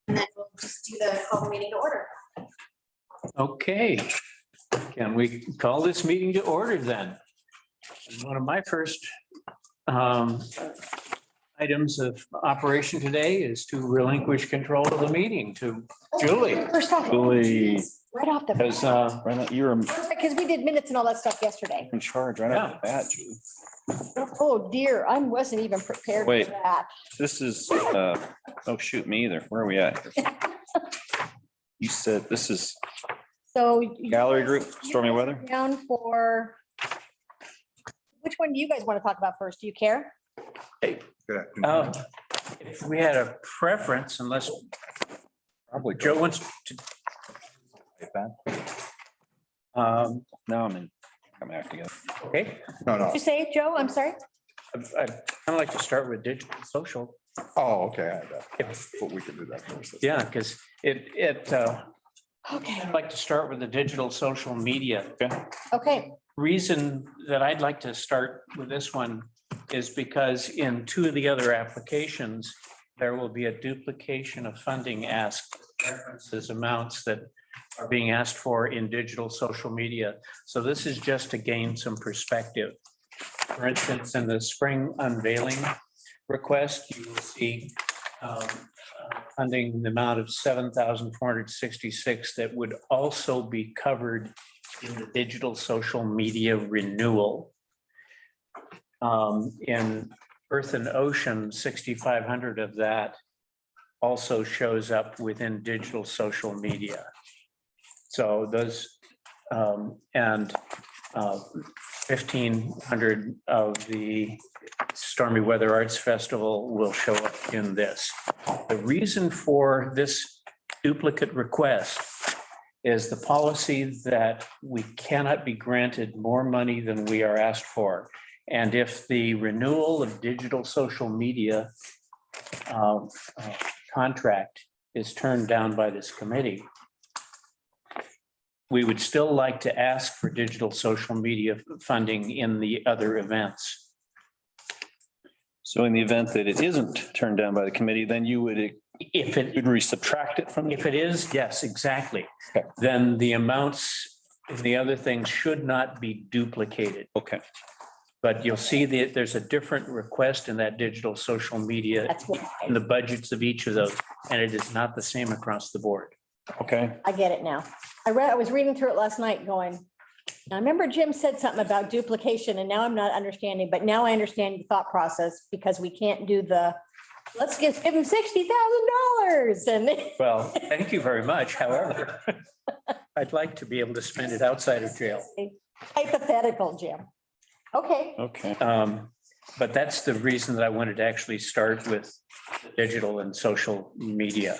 And then we'll just do the call the meeting to order. Okay, can we call this meeting to order then? And one of my first items of operation today is to relinquish control of the meeting to Julie. First off, Julie, right off the Because you're because we did minutes and all that stuff yesterday. in charge right off the bat, Julie. Oh dear, I wasn't even prepared for Wait. that. This is, oh shoot, me either. Where are we at? You said this is So. gallery group, stormy weather? Down for. Which one do you guys want to talk about first? Do you care? if we had a preference, unless Probably. Joe wants to. Now I'm in, I'm back together. Okay, Did you say, Joe? I'm sorry. I'd kind of like to start with digital and social. Oh, okay, I had that, but we can do that first. Yeah, because Okay, I'd like to start with the digital social media. okay. Reason that I'd like to start with this one is because in two of the other applications, there will be a duplication of funding asked, references amounts that are being asked for in digital social media. So this is just to gain some perspective. For instance, in the spring unveiling request, you will see funding in the amount of 7,466 that would also be covered in the digital social media renewal. In Earth and Ocean, 6,500 of that also shows up within digital social media. So those, and 1,500 of the Stormy Weather Arts Festival will show up in this. The reason for this duplicate request is the policy that we cannot be granted more money than we are asked for. And if the renewal of digital social media contract is turned down by this committee, we would still like to ask for digital social media funding in the other events. So in the event that it isn't turned down by the committee, then you would, If it, you'd subtract it from. if it is, yes, exactly. Okay. Then the amounts in the other things should not be duplicated. Okay, But you'll see that there's a different request in that digital social media That's what, in the budgets of each of those, and it is not the same across the board. okay. I get it now. I was reading through it last night going, I remember Jim said something about duplication and now I'm not understanding, but now I understand the thought process because we can't do the, let's just give him $60,000 and. Well, thank you very much. However, I'd like to be able to spend it outside of jail. Hypothetical, Jim. Okay, Okay. But that's the reason that I wanted to actually start with digital and social media.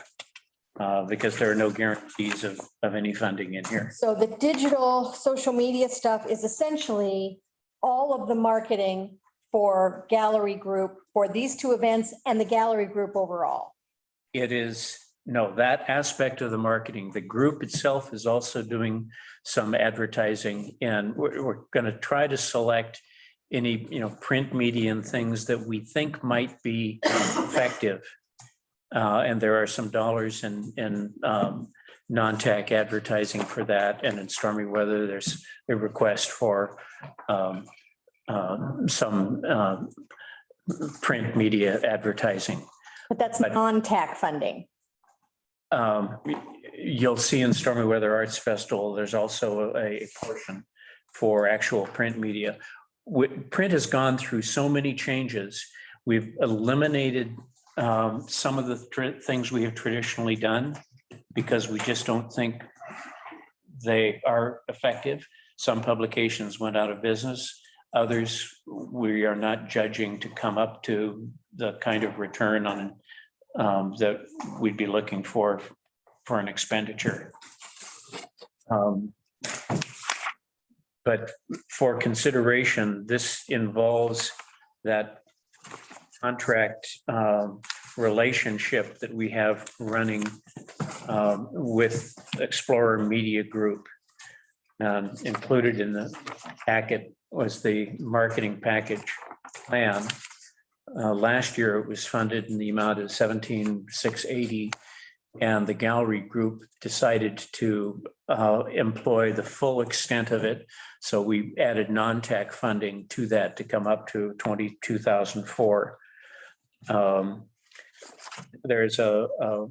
Because there are no guarantees of any funding in here. so the digital social media stuff is essentially all of the marketing for Gallery Group for these two events and the Gallery Group overall. It is, no, that aspect of the marketing, the group itself is also doing some advertising, and we're going to try to select any, print media and things that we think might be effective. And there are some dollars in non-TAC advertising for that. And in Stormy Weather, there's a request for some print media advertising. But that's But- non-TAC funding. You'll see in Stormy Weather Arts Festival, there's also a portion for actual print media. Print has gone through so many changes. We've eliminated some of the things we have traditionally done because we just don't think they are effective. Some publications went out of business. Others, we are not judging to come up to the kind of return on that we'd be looking for an expenditure. But for consideration, this involves that contract relationship that we have running with Explorer Media Group. Included in the packet was the marketing package plan. Last year, it was funded in the amount of 17,680. And the gallery group decided to employ the full extent of it. So we added non-TAC funding to that to come up to 22,004. There's a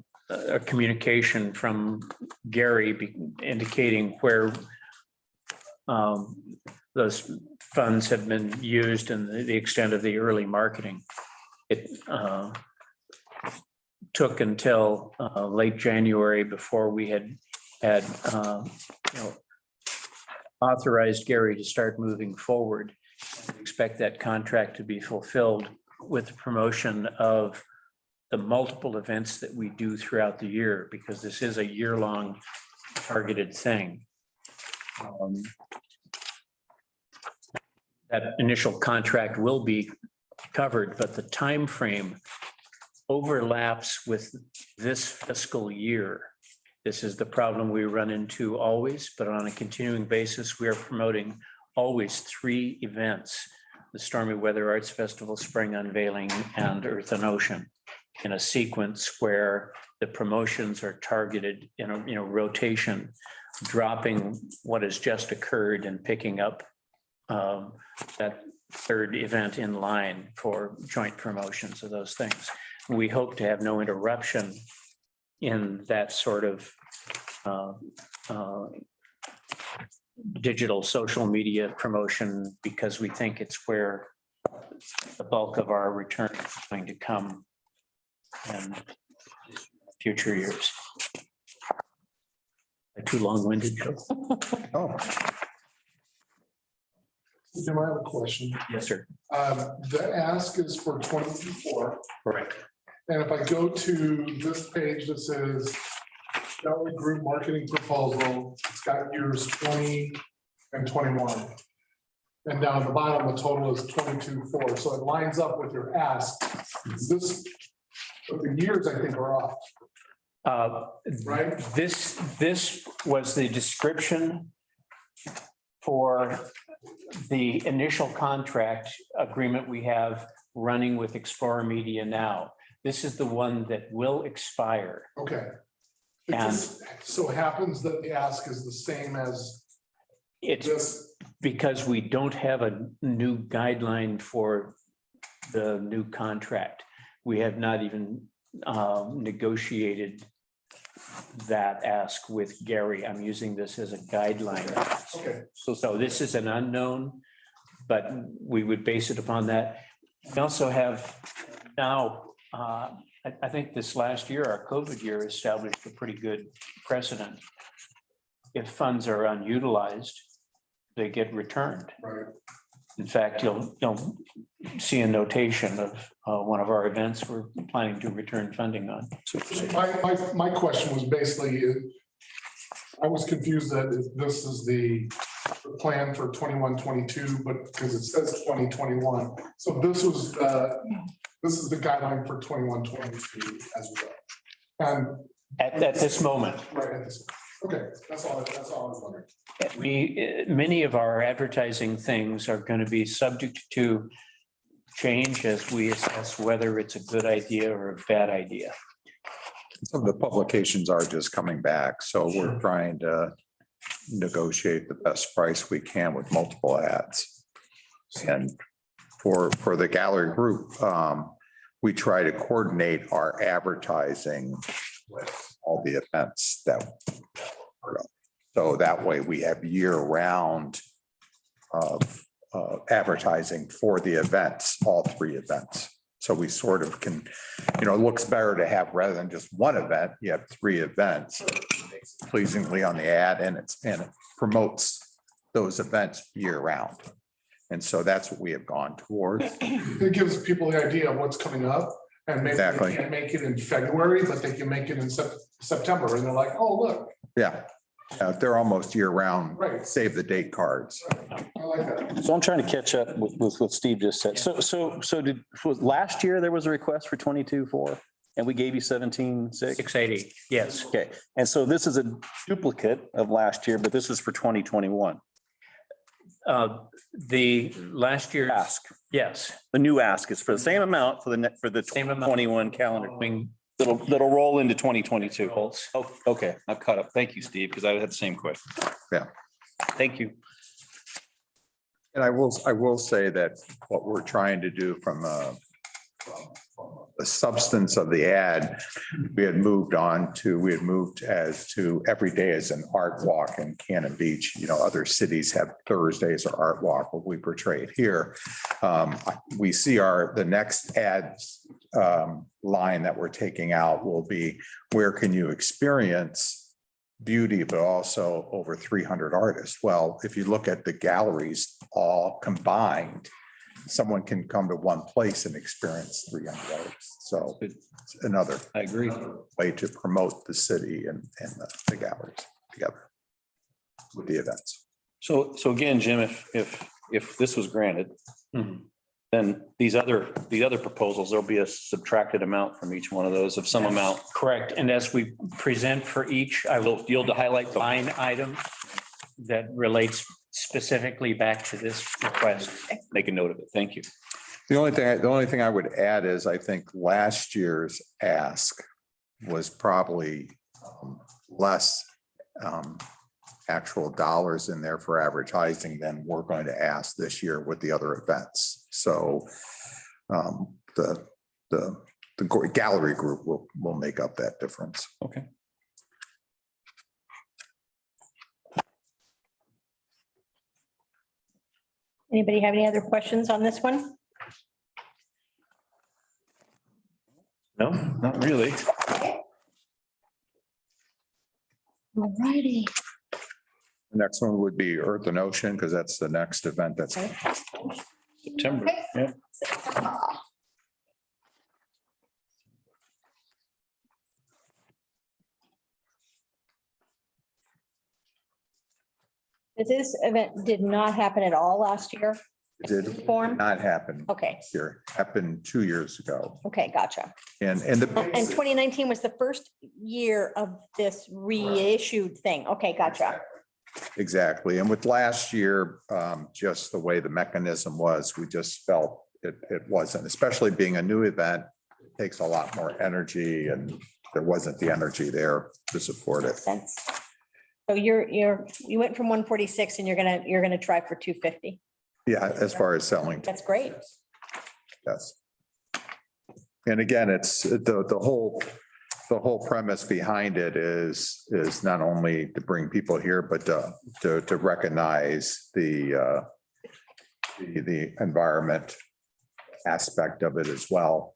communication from Gary indicating where those funds have been used and the extent of the early marketing. It took until late January before we had authorized Gary to start moving forward. We expect that contract to be fulfilled with the promotion of the multiple events that we do throughout the year, because this is a year-long targeted thing. That initial contract will be covered, but the time frame overlaps with this fiscal year. This is the problem we run into always, but on a continuing basis, we are promoting always 3 events: the Stormy Weather Arts Festival, Spring Unveiling, and Earth and Ocean, in a sequence where the promotions are targeted in a rotation, dropping what has just occurred and picking up that 3rd event in line for joint promotions of those things. We hope to have no interruption in that sort of digital social media promotion, because we think it's where the bulk of our return is going to come in future years. Too long-winded, Joe? Oh, Jim, I have a question. Yes, sir. The ask is for 24, Correct. and if I go to this page that says Gallery Group Marketing Proposal, it's got years 20 and 21. And down at the bottom, the total is 22.4, so it lines up with your ask. This, but the years I think are off, right? This was the description for the initial contract agreement we have running with Explorer Media now. This is the one that will expire. Okay. It just so happens that the ask is the same as It's this. because we don't have a new guideline for the new contract. We have not even negotiated that ask with Gary. I'm using this as a guideline. Okay, So this is an unknown, but we would base it upon that. We also have now, I think this last year, our COVID year, established a pretty good precedent. If funds are unutilized, they get returned. right. In fact, you'll see a notation of one of our events we're planning to return funding on. My question was basically, I was confused that this is the plan for 21-22, but because it says 2021. So this is the guideline for 21-22 as well. And At this moment, right at this, okay, that's all I was wondering. many of our advertising things are going to be subject to change as we assess whether it's a good idea or a bad idea. some of the publications are just coming back, so we're trying to negotiate the best price we can with multiple ads. And for the gallery group, we try to coordinate our advertising with all the events that. So that way we have year-round advertising for the events, all 3 events. So we sort of can, it looks better to have, rather than just one event, you have 3 events pleasingly on the ad, and it promotes those events year-round. And so that's what we have gone towards. It gives people the idea of what's coming up, and maybe Exactly. they can't make it in February, but they can make it in September, and they're like, oh, look, Yeah, they're almost year-round, right, save the date cards. I like that. So I'm trying to catch up with what Steve just said. So was last year there was a request for 22.4 and we gave you 17.6? 680, yes. Okay, and so this is a duplicate of last year, but this is for 2021. The last year, Ask, yes. the new ask is for the same amount for the Same amount. 21 calendar. Following That'll roll into 2022. Rolls. Oh, okay, I've caught up. Thank you, Steve, because I had the same question. Yeah. Thank you. And I will say that what we're trying to do from the substance of the ad, we had moved as to every day as an art walk in Cannon Beach. You know, other cities have Thursdays or art walk, but we portray it here. We see the next ads line that we're taking out will be, where can you experience beauty, but also over 300 artists? Well, if you look at the galleries all combined, someone can come to one place and experience 300 artists. So it's another I agree. way to promote the city and the galleries together with the events. So again, Jim, if this was granted, Mhm. then the other proposals, there'll be a subtracted amount from each one of those of some amount. Correct. And as we present for each, I will You'll highlight the line item that relates specifically back to this request. make a note of it. Thank you. The only thing I would add is I think last year's ask was probably less actual dollars in there for advertising than we're going to ask this year with the other events. So the gallery group will make up that difference. Okay. Anybody have any other questions on this one? No, not really. All righty. The next one would be Earth and Ocean, because that's the next event that's September. Yeah. This event did not happen at all last year. did Form? not happen Okay, here, happened 2 years ago. okay, gotcha. And And the 2019 was the first year of this reissued thing. Okay, gotcha. exactly. And with last year, just the way the mechanism was, we just felt it wasn't, especially being a new event, it takes a lot more energy, and there wasn't the energy there to support it. Sense. So you went from 146 and you're gonna try for 250. Yeah, as far as selling. That's great. Yes. And again, it's the whole premise behind it is not only to bring people here, but to recognize the environment aspect of it as well.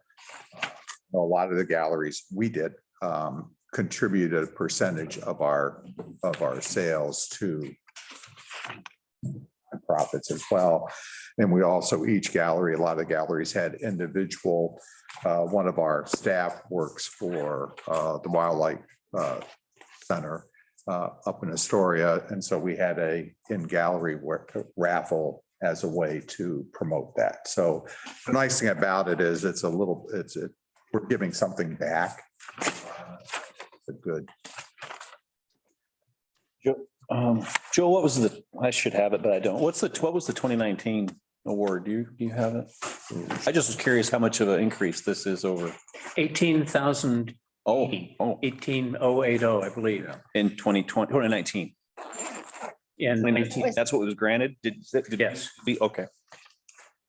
A lot of the galleries we did contributed a percentage of our sales to profits as well. And we also, each gallery, a lot of the galleries had individual, one of our staff works for the Wildlife Center up in Astoria. And so we had a in-gallery raffle as a way to promote that. So the nice thing about it is we're giving something back. It's good. Joe, what was I should have it, but I don't. What was the 2019 award? Do you have it? I just was curious how much of an increase this is over. 18,080, Oh, 18,080, I believe. in 2019. In 19, That's what was granted? Yes. Okay.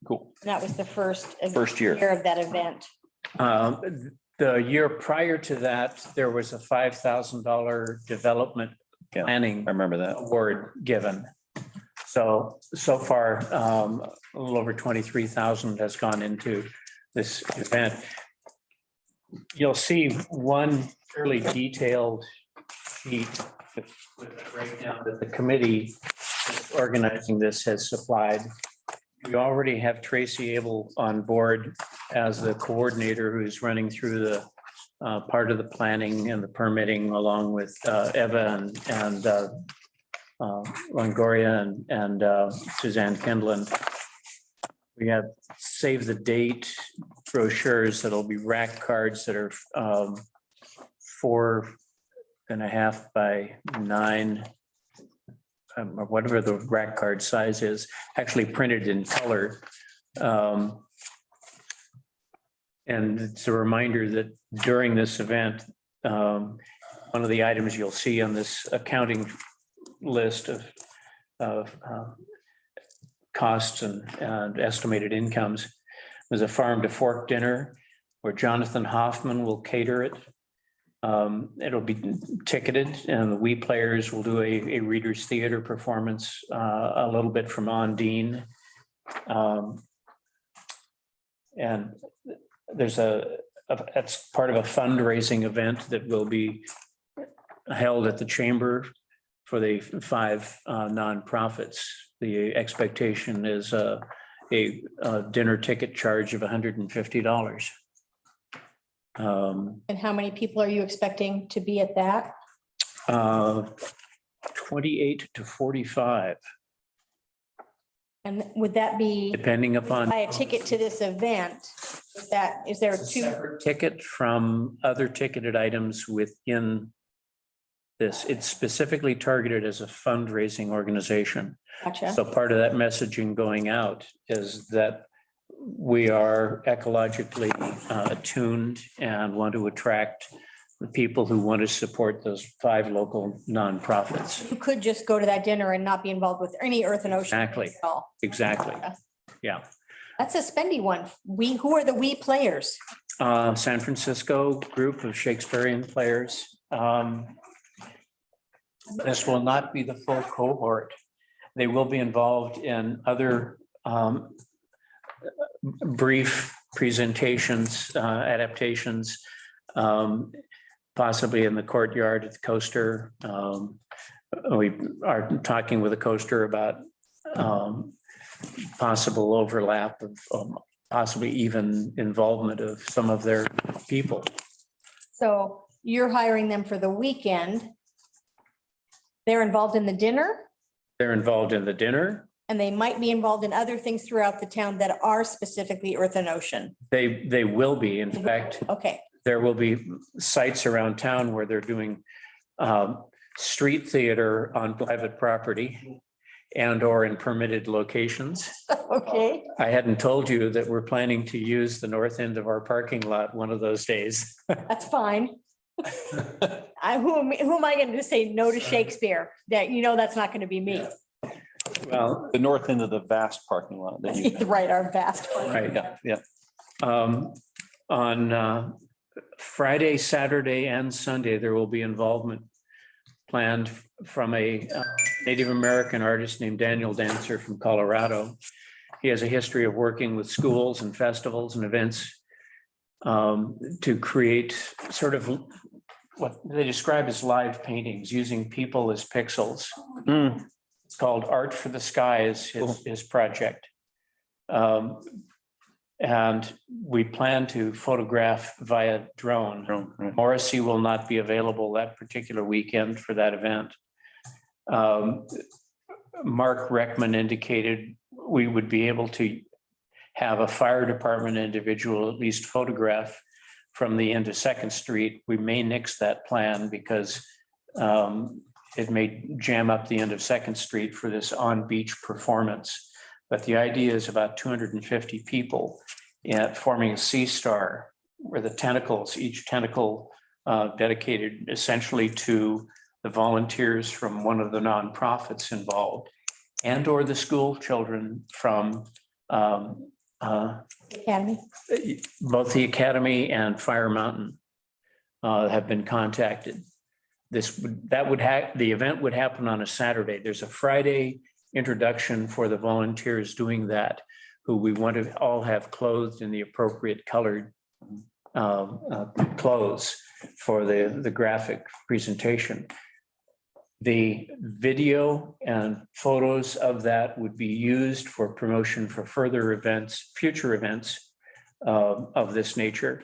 Cool. And that was the first. First year. Of that event. the year prior to that, there was a $5,000 development Yeah, planning I remember that. award given. So far, a little over 23,000 has gone into this event. You'll see one fairly detailed sheet with a breakdown that the committee that's organizing this has supplied. We already have Tracy Abel on board as the coordinator who's running through the part of the planning and the permitting, along with Eva and Longoria and Suzanne Kindland. We have save the date brochures that'll be rack cards that are 4.5 by 9, or whatever the rack card size is, actually printed in color. And it's a reminder that during this event, one of the items you'll see on this accounting list of costs and estimated incomes was a farm to fork dinner where Jonathan Hoffman will cater it. It'll be ticketed and the We Players will do a Reader's Theater performance, a little bit from Ondine. And there's that's part of a fundraising event that will be held at the chamber for the 5 nonprofits. The expectation is a dinner ticket charge of $150. And how many people are you expecting to be at that? 28 to 45, And would that be, depending upon buy a ticket to this event? Is there a two? separate ticket from other ticketed items within this. It's specifically targeted as a fundraising organization. Gotcha. So part of that messaging going out is that we are ecologically attuned and want to attract the people who want to support those 5 local nonprofits. You could just go to that dinner and not be involved with any Earth and Ocean. Exactly. at all. Exactly. Yeah. That's a spendy one. Who are the We Players? San Francisco group of Shakespearean players. This will not be the full cohort. They will be involved in other brief presentations, adaptations, possibly in the courtyard at the coaster. We are talking with the coaster about possible overlap of possibly even involvement of some of their people. So you're hiring them for the weekend. They're involved in the dinner They're involved in the dinner. and they might be involved in other things throughout the town that are specifically Earth and Ocean. They will be, in fact, Okay, there will be sites around town where they're doing street theater on private property and or in permitted locations. okay. I hadn't told you that we're planning to use the north end of our parking lot one of those days. That's fine. Who am I going to say no to Shakespeare? That, that's not going to be me. Well, The north end of the vast parking lot that you. Right, our vast one. right. Yeah, yeah. On Friday, Saturday, and Sunday, there will be involvement planned from a Native American artist named Daniel Dancer from Colorado. He has a history of working with schools and festivals and events to create sort of what they describe as live paintings, using people as pixels. Mm, It's called Art for the Sky is his project. And we plan to photograph via drone. right. Morrissey will not be available that particular weekend for that event. Mark Reckman indicated we would be able to have a fire department individual at least photograph from the end of Second Street. We may nix that plan because it may jam up the end of Second Street for this on-beach performance. But the idea is about 250 people forming a sea star where the tentacles, each tentacle dedicated essentially to the volunteers from one of the nonprofits involved and or the school children from Academy. both the Academy and Fire Mountain have been contacted. The event would happen on a Saturday. There's a Friday introduction for the volunteers doing that, who we want to all have clothed in the appropriate colored clothes for the graphic presentation. The video and photos of that would be used for promotion for further events, future events of this nature.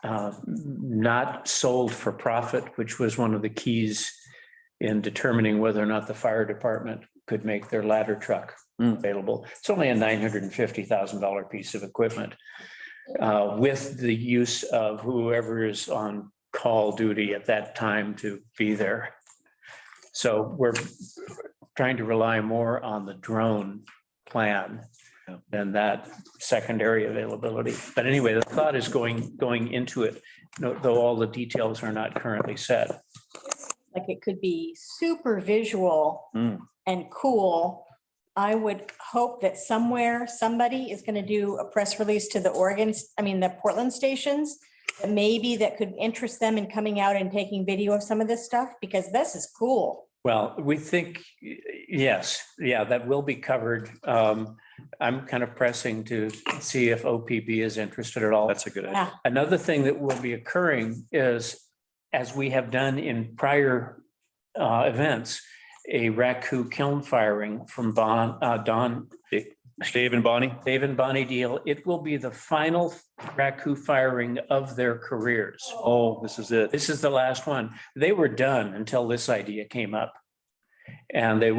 Not sold for profit, which was one of the keys in determining whether or not the fire department could make their ladder truck available. It's only a $950,000 piece of equipment with the use of whoever is on call duty at that time to be there. So we're trying to rely more on the drone plan. than that secondary availability. But anyway, the thought is going into it, though all the details are not currently set. Like it could be super visual Mm. and cool. I would hope that somewhere, somebody is going to do a press release to the the Portland stations. That maybe that could interest them in coming out and taking video of some of this stuff, because this is cool. Well, we think, yes, yeah, that will be covered. I'm kind of pressing to see if OPB is interested at all. That's a good idea. Yeah, Another thing that will be occurring is, as we have done in prior events, a Raku kiln firing from Dave and Bonnie? Dave and Bonnie Deal. It will be the final Raku firing of their careers. Oh, this is it. This is the last one. They were done until this idea came up. And they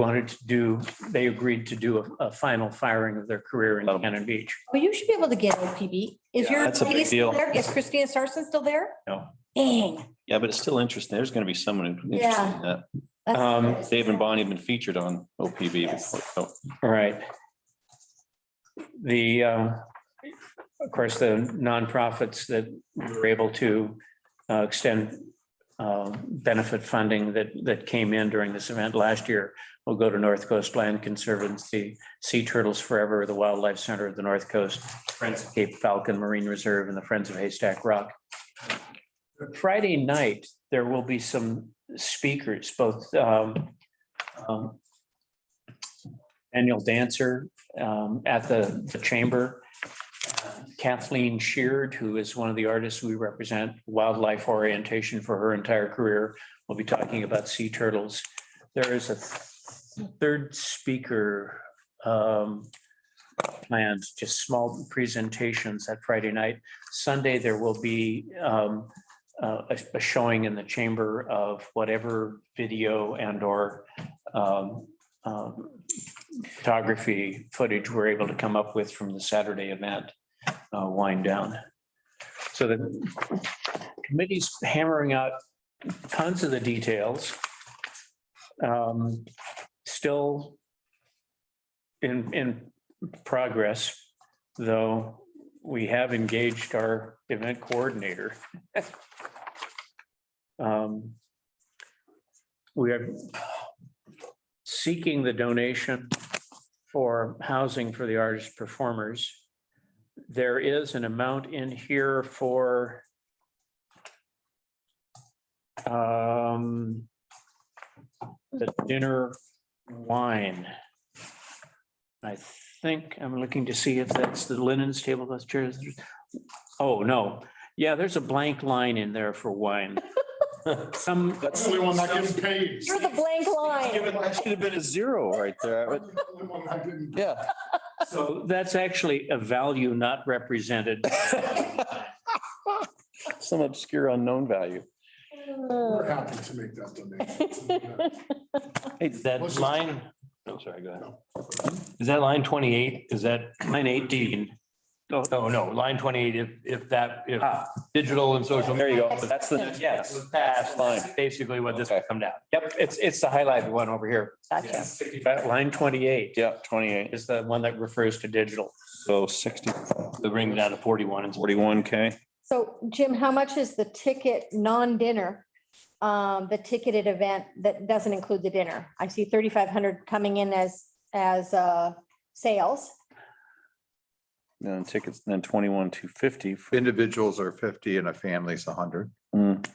agreed to do a final firing of their career in Cannon Beach. well, you should be able to get OPB. Is Yeah, your that's a big lady still deal. there? Is Christina Sarson still there? No. Dang. Yeah, but it's still interesting. There's going to be someone who's interested Yeah. in that. That's- Dave and Bonnie have been featured on OPB before. So Right. Of course, the nonprofits that were able to extend benefit funding that came in during this event last year will go to North Coast Land Conservancy, Sea Turtles Forever, the Wildlife Center of the North Coast, Friends of Cape Falcon Marine Reserve, and the Friends of Haystack Rock. Friday night, there will be some speakers, both Daniel Dancer at the chamber, Kathleen Sheard, who is one of the artists we represent, wildlife orientation for her entire career. We'll be talking about sea turtles. There is a third speaker planned, just small presentations that Friday night. Sunday, there will be a showing in the chamber of whatever video and or photography footage we're able to come up with from the Saturday event wind down. So the committee's hammering out tons of the details. Still in progress, though we have engaged our event coordinator. We are seeking the donation for housing for the artist performers. There is an amount in here for the dinner wine. I think I'm looking to see if that's the linens, tablecloths, chairs. Oh, no. Yeah, there's a blank line in there for wine. That's the only one not getting paid. You're the blank line. that should have been a zero right there. That's the only one not getting paid. Yeah. So that's actually a value not represented. Some obscure unknown value. We're happy to make that donation. Hey, That Let's just- line, oh, sorry, go ahead. Is that line 28? Is that, Line 18. oh, no, line 28, if digital and social. there you media go. That's the. Yes, was passed, Fine. basically what this would come down. Yep, it's the highlighted one over here. Gotcha. Line 28 Yeah, 28. is the one that refers to digital. So 60, It brings it down to 41 and 41K. So Jim, how much is the ticket non-dinner? The ticketed event that doesn't include the dinner? I see 3,500 coming in as sales. Then tickets, then 21,250. Individuals are 50 and a family's 100.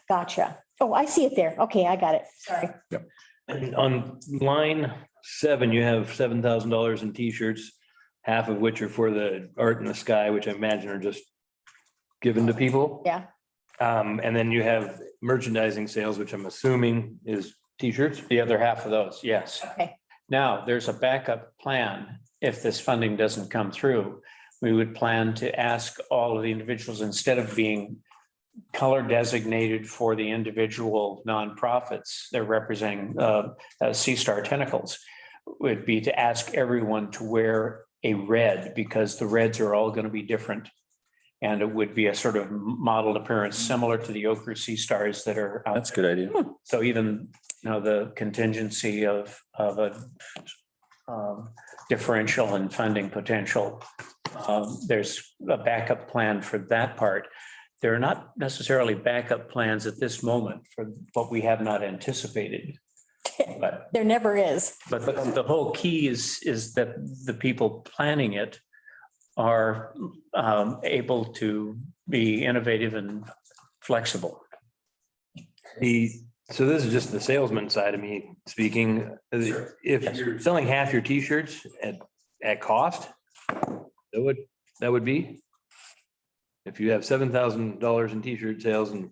Gotcha. Oh, I see it there. Okay, I got it. Sorry. And on line 7, you have $7,000 in t-shirts, half of which are for the art in the sky, which I imagine are just given to people. Yeah. And then you have merchandising sales, which I'm assuming is t-shirts. The other half of those, yes. Okay. Now, there's a backup plan. If this funding doesn't come through, we would plan to ask all of the individuals, instead of being color designated for the individual nonprofits, they're representing Sea Star Tentacles, would be to ask everyone to wear a red, because the reds are all going to be different. And it would be a sort of modeled appearance similar to the ochre sea stars that are out That's a there. good idea. So even, the contingency of a differential in funding potential. There's a backup plan for that part. There are not necessarily backup plans at this moment for what we have not anticipated. But There never is. the whole key is that the people planning it are able to be innovative and flexible. So this is just the salesman side of me speaking. If you're selling half your t-shirts at cost, that would be? If you have $7,000 in t-shirt sales and,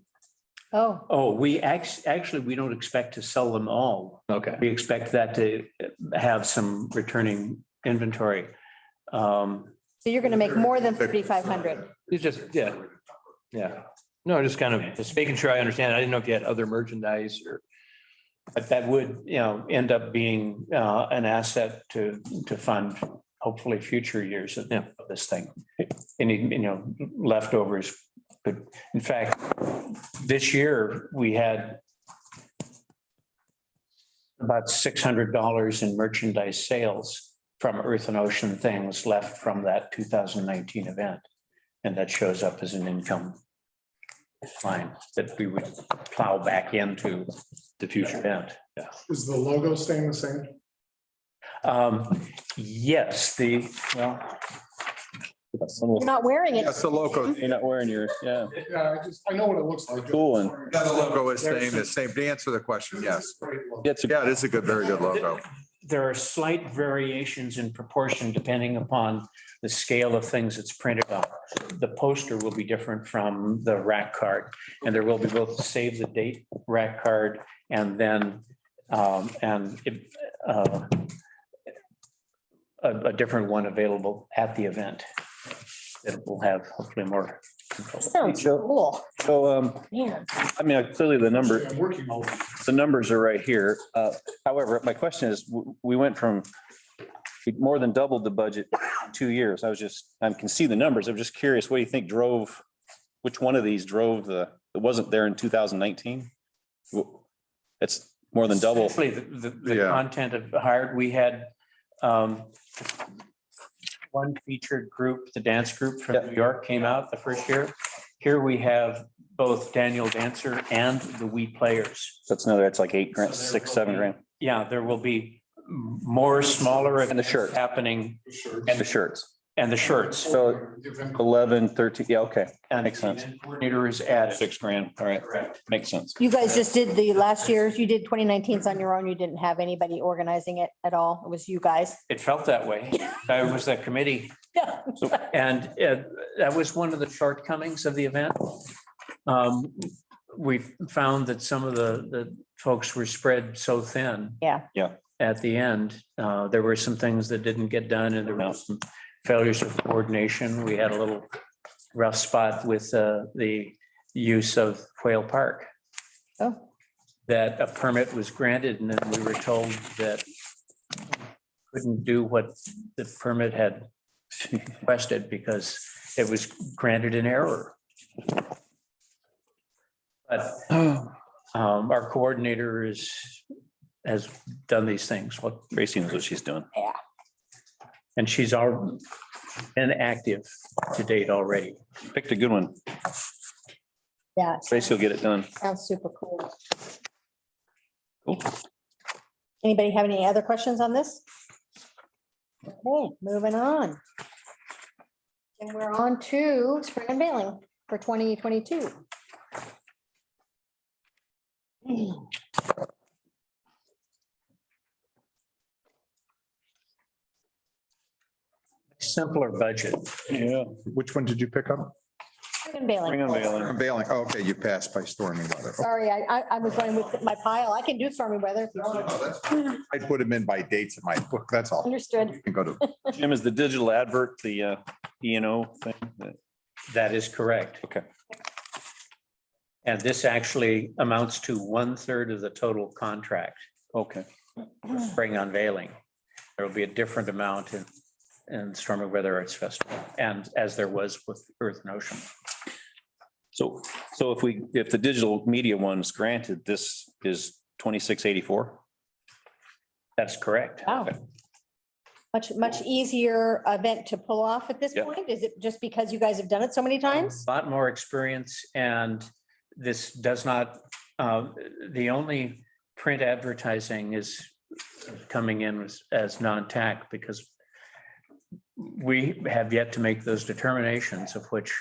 Oh, We actually, we don't expect to sell them all. okay, We expect that to have some returning inventory. so you're gonna make more than 3,500. it's just, yeah. No, just kind of, just making sure I understand. I didn't know if you had other merchandise or, But that would, end up being an asset to fund hopefully future years of this thing. Any, leftovers could, in fact, this year, we had about $600 in merchandise sales from Earth and Ocean Things left from that 2019 event. And that shows up as an income line that we would plow back into the future event. Is the logo staying the same? Yes, You're not wearing it. That's the logo. You're not wearing your, yeah, Yeah, I know what it looks like. cool one. Yeah, the logo is staying the same. To answer the question, yes. Great logo. It's a Yeah, it is a good, very good logo. there are slight variations in proportion depending upon the scale of things it's printed on. The poster will be different from the rack card, and there will be both the save the date rack card and then a different one available at the event. That will have hopefully more control. Sounds cool. So, Man, I mean, clearly the number, I'm working on it. the numbers are right here. However, my question is, we went from, we more than doubled the budget in 2 years. I can see the numbers. I'm just curious, what do you think drove, which one of these drove it wasn't there in 2019? It's more than double. Actually, the Yeah. content of hired, we had one featured group, the dance group from New York came out the first year. Here we have both Daniel Dancer and the We Players. So it's another, it's like 8 grand, 6, 7 grand. Yeah, there will be more smaller And the shirt. happening And the shirts. and the shirts. So 11, 13, yeah, okay. And Makes sense. the coordinator is added. 6 grand. All right. Makes sense. you guys just did the last year's, you did 2019s on your own. You didn't have anybody organizing it at all. It was you guys. It felt that way. I was that committee. Yeah. And that was one of the shortcomings of the event. We found that some of the folks were spread so thin. Yeah. Yeah. At the end, there were some things that didn't get done and there were some failures of coordination. We had a little rough spot with the use of Quail Park. Oh. That a permit was granted and then we were told that couldn't do what the permit had requested because it was granted in error. But our coordinator has done these things, Tracy knows what she's doing. and she's been active to date already. Picked a good one. Yeah. Tracy will get it done. Sounds super cool. Cool. Anybody have any other questions on this? Okay, moving on. And we're on to spring unveiling for 2022. Simpler budget. Yeah. Which one did you pick up? Spring Bring unveiling. on Valen. Unveiling. Oh, okay, you passed by stormy weather. Sorry, I was going with my pile. I can do stormy weather. I put them in by dates in my book, that's all. Understood. You can go to, Jim, is the digital advert, the E&O thing? That is correct. Okay. And this actually amounts to 1/3 of the total contract, Okay. spring unveiling. There will be a different amount in Stormy Weather Arts Festival, and as there was with Earth and Ocean. So if the digital media one's granted, this is 2684? Oh. That's correct. Wow. much easier event to pull off at this Yeah. point? Is it just because you guys have done it so many times? A lot more experience, and this does not, the only print advertising is coming in as non-tax because we have yet to make those determinations of which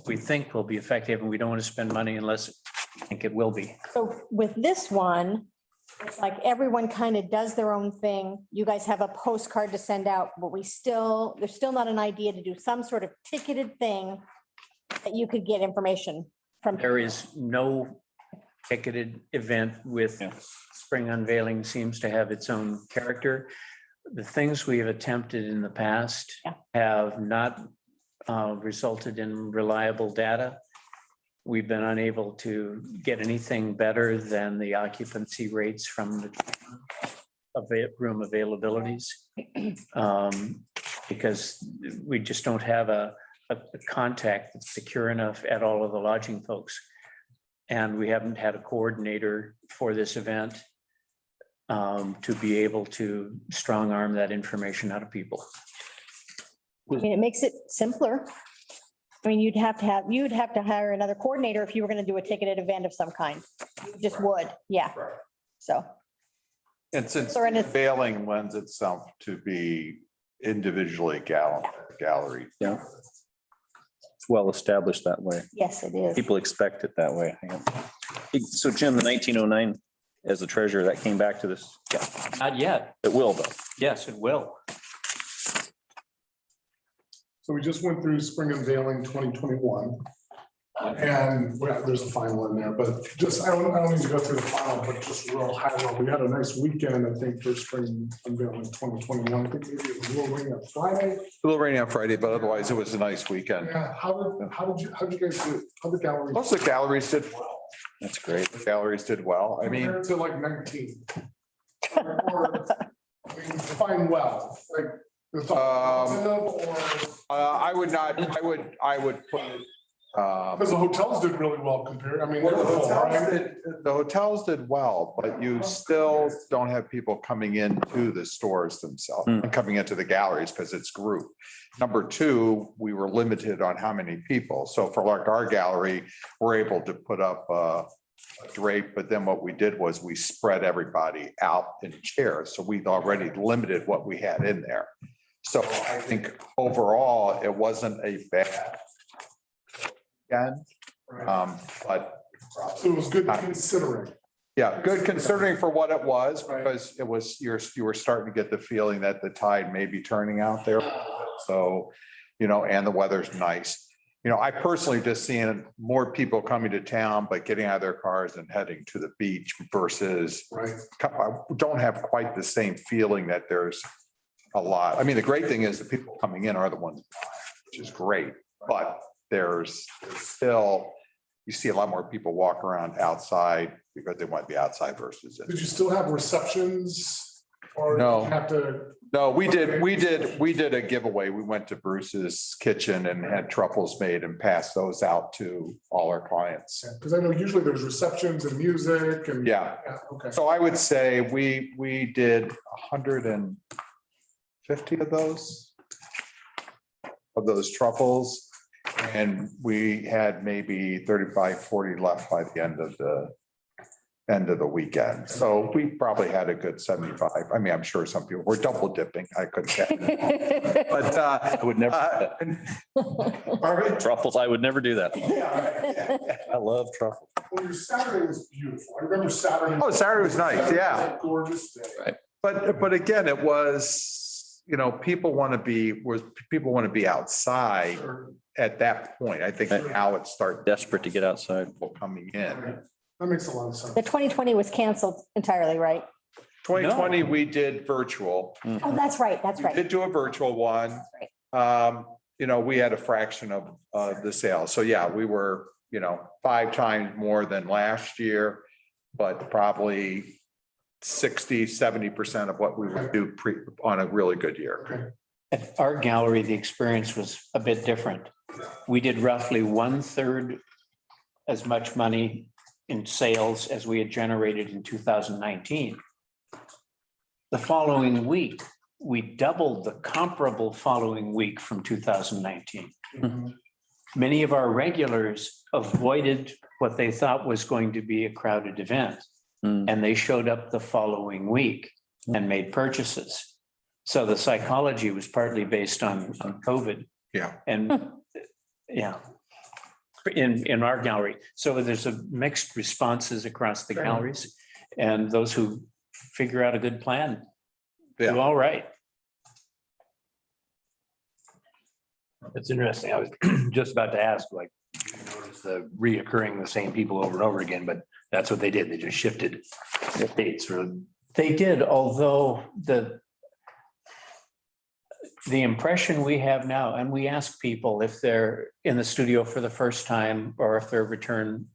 we think will be effective, and we don't want to spend money unless I think it will be. So with this one, it's like everyone kind of does their own thing. You guys have a postcard to send out, but there's still not an idea to do some sort of ticketed thing that you could get information from. There is no ticketed event with Yeah. spring unveiling seems to have its own character. The things we have attempted in the past Yeah. have not resulted in reliable data. We've been unable to get anything better than the occupancy rates from the room availabilities. Because we just don't have a contact that's secure enough at all of the lodging folks. And we haven't had a coordinator for this event to be able to strong arm that information out of people. I mean, it makes it simpler. I mean, you'd have to hire another coordinator if you were going to do a ticketed event of some kind. You just would, yeah. So, And since Or in a- failing lends itself to be individually gallery. Yeah. It's well established that way. yes, it is. People expect it that way. I think. So Jim, the 1909, as the treasurer, that came back to this. Yeah, Not yet. it will though. Yes, it will. So we just went through spring unveiling 2021. And well, there's a final in there, but just, I don't need to go through the final, but just real high level. We had a nice weekend, I think, for spring unveiling 2021. I think maybe it was a little rainy on Friday. A little rainy on Friday, but otherwise it was a nice weekend. Yeah, how'd you guys do? How the gallery? Most of the galleries did well. That's great. The galleries did well. I mean, Compared to like 19. Or, I mean, define well, like. it's all positive or- I would not, I would put it. Because the hotels did really well compared, I mean. Well, they were full, right? the hotels did well, but you still don't have people coming into the stores themselves, and coming into the galleries because it's group. Number two, we were limited on how many people. So for like our gallery, we're able to put up a drape, but then what we did was we spread everybody out in chairs. So we'd already limited what we had in there. So I think overall, it wasn't a bad weekend. But So it was good considering. yeah, good considering for what it was, Right. because it was, you were starting to get the feeling that the tide may be turning out there. So, and the weather's nice. I personally just seeing more people coming to town, but getting out of their cars and heading to the beach versus Right. I don't have quite the same feeling that there's a lot. I mean, the great thing is the people coming in are the ones, which is great, but there's still, you see a lot more people walk around outside because they want to be outside versus. Did you still have receptions? Or No. did you have to, No, we did a giveaway. We went to Bruce's Kitchen and had truffles made and passed those out to all our clients. because I know usually there's receptions and music and. Yeah. Okay. So I would say we did 150 of those truffles. And we had maybe 35, 40 left by the end of the weekend. So we probably had a good 75. I mean, I'm sure some people were double dipping. I couldn't count. But I would never, pardon? truffles, I would never do that. Yeah. I love truffles. Well, your Saturday was beautiful. I remember Saturday. Oh, Saturday was nice, yeah. Was a Gorgeous day. But again, it was, people want to be outside Sure. at that point. I think now it starts Desperate to get outside. people coming in. That makes a lot of sense. The 2020 was canceled entirely, right? 2020, we did virtual. Oh, that's right, that's We right. did do a virtual one. We had a fraction of the sales. So yeah, we were, 5 times more than last year, but probably 60-70% of what we would do on a really good year. At our gallery, the experience was a bit different. We did roughly 1/3 as much money in sales as we had generated in 2019. The following week, we doubled the comparable following week from 2019. Many of our regulars avoided what they thought was going to be a crowded event. Hmm. And they showed up the following week and made purchases. So the psychology was partly based on COVID. Yeah. And, yeah, in our gallery. So there's a mixed responses across the galleries. And those who figure out a good plan do Yeah. all right. It's interesting. I was just about to ask, like, you notice the reoccurring the same people over and over again, but that's what they did. They just shifted dates for. They did, although the impression we have now, and we ask people if they're in the studio for the first time or if they're return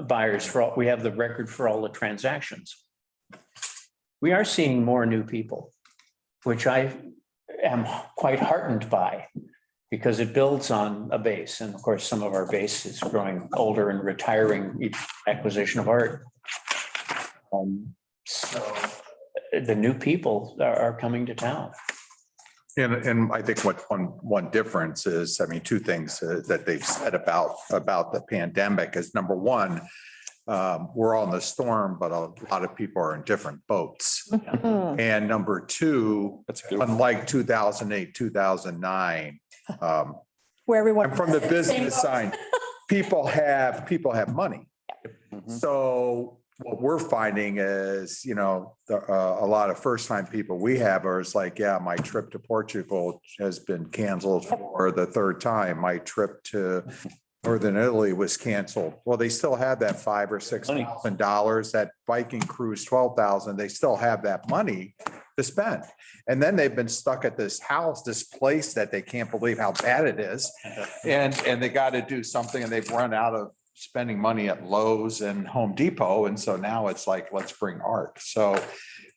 buyers for all, we have the record for all the transactions. We are seeing more new people, which I am quite heartened by because it builds on a base. And of course, some of our base is growing older and retiring each acquisition of art. So the new people are coming to town. And I think what one difference is, I mean, two things that they've said about the pandemic is, number one, we're all in the storm, but a lot of people are in different boats. And number two, That's a good. unlike 2008, 2009, Where everyone. I'm from the business side, people have money. Mhm. So what we're finding is, you know, a lot of first-time people we have are like, yeah, my trip to Portugal has been canceled for the third time. My trip to Northern Italy was canceled. Well, they still have that $5,000 or $6,000. That Viking cruise, 12,000. They still have that money to spend. And then they've been stuck at this house, this place that they can't believe how bad it is. And they got to do something, and they've run out of spending money at Lowe's and Home Depot. And so now it's like, let's bring art. So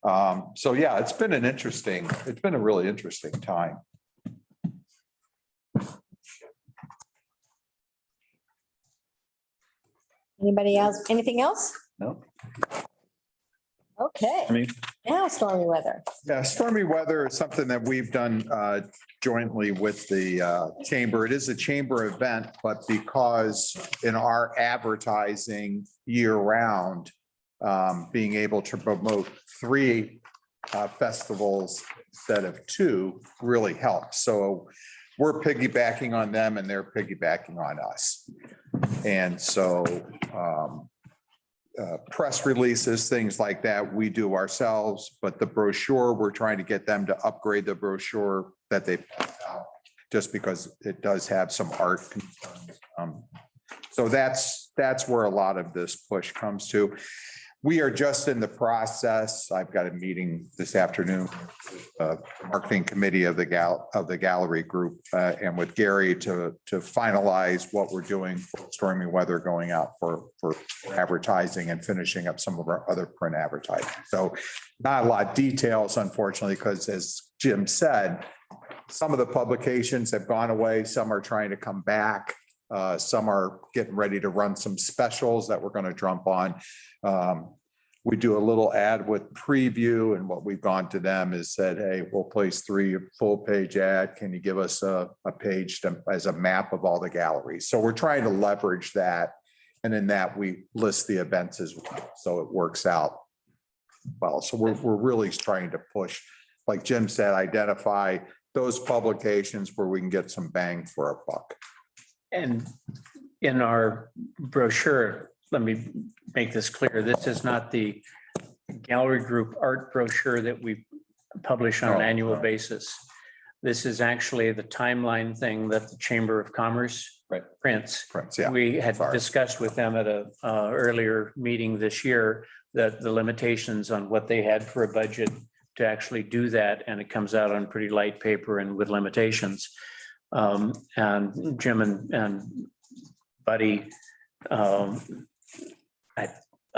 yeah, it's been a really interesting time. Anybody else? Anything else? No. Okay, I mean, now stormy weather. Yeah, stormy weather is something that we've done jointly with the chamber. It is a chamber event, but because in our advertising year round, being able to promote 3 festivals instead of 2 really helps. So we're piggybacking on them and they're piggybacking on us. And so press releases, things like that, we do ourselves, but the brochure, we're trying to get them to upgrade the brochure that they put out, just because it does have some art concerns. So that's where a lot of this push comes to. We are just in the process. I've got a meeting this afternoon, marketing committee of the gallery group, and with Gary to finalize what we're doing for stormy weather going out for advertising and finishing up some of our other print advertising. So not a lot of details, unfortunately, because as Jim said, some of the publications have gone away. Some are trying to come back. Some are getting ready to run some specials that we're going to jump on. We do a little ad with Preview, and what we've gone to them is said, hey, we'll place 3 full-page ad. Can you give us a page as a map of all the galleries? So we're trying to leverage that. And in that, we list the events as well. So it works out well. So we're really trying to push, like Jim said, identify those publications where we can get some bang for a buck. And in our brochure, let me make this clear. This is not the gallery group art brochure that we publish on an annual basis. This is actually the timeline thing that the Chamber of Commerce prints. Yeah. We had Sorry. discussed with them at a earlier meeting this year that the limitations on what they had for a budget to actually do that, and it comes out on pretty light paper and with limitations. And Jim and Buddy, I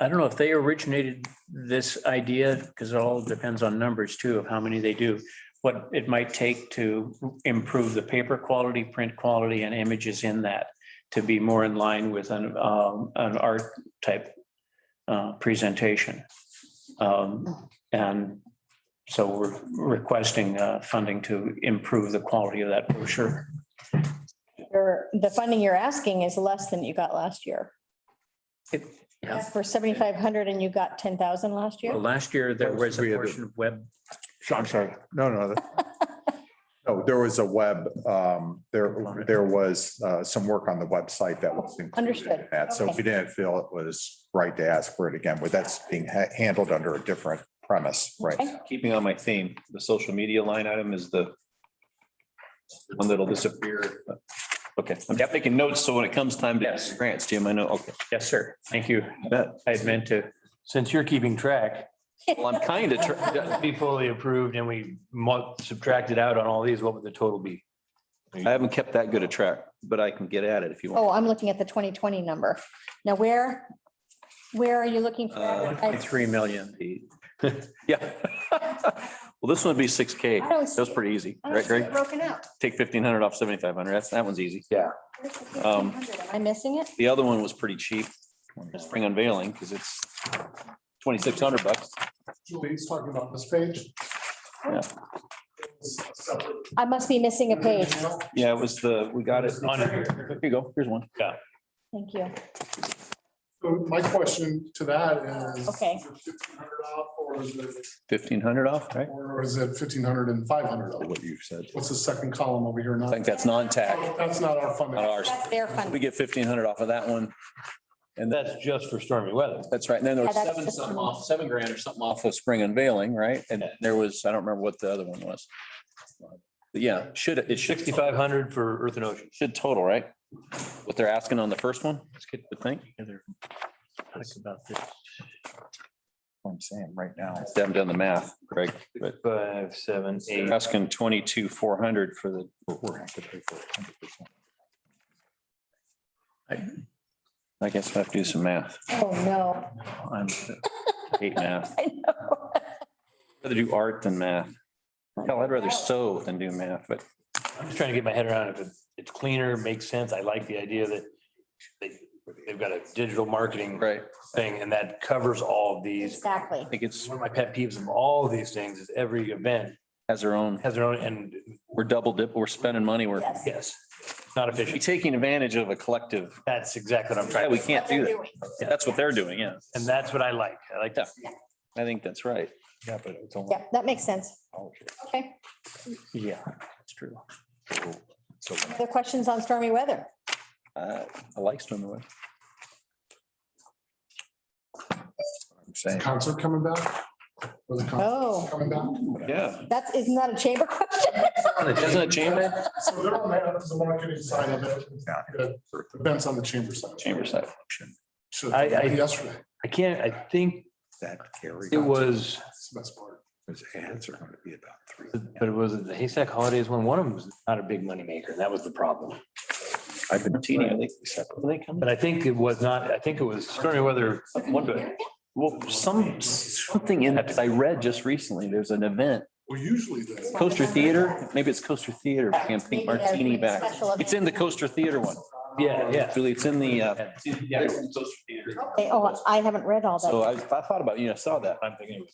don't know if they originated this idea, because it all depends on numbers too, of how many they do, what it might take to improve the paper quality, print quality, and images in that to be more in line with an art type presentation. And So we're requesting funding to improve the quality of that brochure. The funding you're asking is less than you got last year. It- yeah. For 7,500 and you got 10,000 last year? Well, last year there was a We had a- portion of web. I'm sorry. No. No, there was a web, there was some work on the website that was included in Understood. that. So Okay. we didn't feel it was right to ask for it again, but that's being handled under a different premise, right? Okay. Keeping on my theme, the social media line item is the one that'll disappear. Okay, I'm making notes, so when it comes time to Yes. grants, Jim, I know, okay. Yes, sir. Thank you. I had meant to. Since you're keeping track, Well, I'm kind of, be fully approved and we subtracted out on all these, what would the total be? I haven't kept that good a track, but I can get at it if you want. Oh, I'm looking at the 2020 number. Now, where are you looking for? I 3 million. Yeah. Well, this one would be 6K. I don't That was see- pretty easy, I don't right, see it Greg? broken out. Take 1,500 off 7,500. That one's easy. Yeah. Where's the 1,500? Am I missing it? The other one was pretty cheap. Spring unveiling, because it's 2,600 bucks. Julie's talking about this page. Yeah. I must be missing a page. Yeah, it was we got it. On it. Here you go. Here's one. Thank you. So my question to that is. Okay. is it 1,500 off, or is it, 1,500 off, right? or is it 1,500 and 500 off? What you've said. What's the second column over here? I think that's non-tax, That's not our funding. not ours. That's their We funding. get 1,500 off of that one. And That's just for stormy weather. that's right. And then there was Yeah, that's 7 just something for me. off, 7 grand or something off of spring unveiling, right? And there was, I don't remember what the other one was. But yeah, it should 6,500 for Earth and Ocean. should total, right? What they're asking on the first one? It's good to think. Talk about this. I'm saying right now. I haven't done the math, Greg, but 5, 7, 8. they're asking 22,400 for the, We're have to pay for it 100%. I guess I have to do some math. Oh, no. I'm- Hate math. I know. Rather do art than math. Hell, I'd rather sew than do math, but I'm just trying to get my head around if it's cleaner, makes sense. I like the idea that they've got a digital marketing right. thing and that covers all of these. Exactly. I think it's One of my pet peeves of all of these things is every event has their own, has their own, and we're double dip, we're spending money, we're Yes. yes, not we're efficient. taking advantage of a collective. That's exactly what I'm Yeah, trying we to, can't do that. That's what they're doing, yeah. and that's what I like. I like that. I think that's right. Yeah, but it's only. Yeah, that makes sense. Okay. Yeah, that's true. Other questions on stormy weather? I like stormy weather. I'm saying. Concert coming back? Or the concert Oh, coming back? Yeah. isn't that a chamber question? Isn't it chamber? So they're on the marketing side of it. Yeah. The events on the chamber side. Chamber side. Should I- have yesterday. I think That carry. it was, That's the best part. His ads are going to be about 3. but it was the Haystack Holidays one of them was not a big money maker. That was the problem. I've been teeny, I think. They come. But I think it was not, I think it was stormy weather. Well, something in that I read just recently, there's an event, Well, usually the. Coaster Theater, maybe it's Coaster Theater, Pink Maybe Martini a back. special It's in the Coaster Theater one. Yeah, yeah. Really, it's in the, Okay, oh, I haven't read all so that. I thought about, I saw that. I'm thinking it was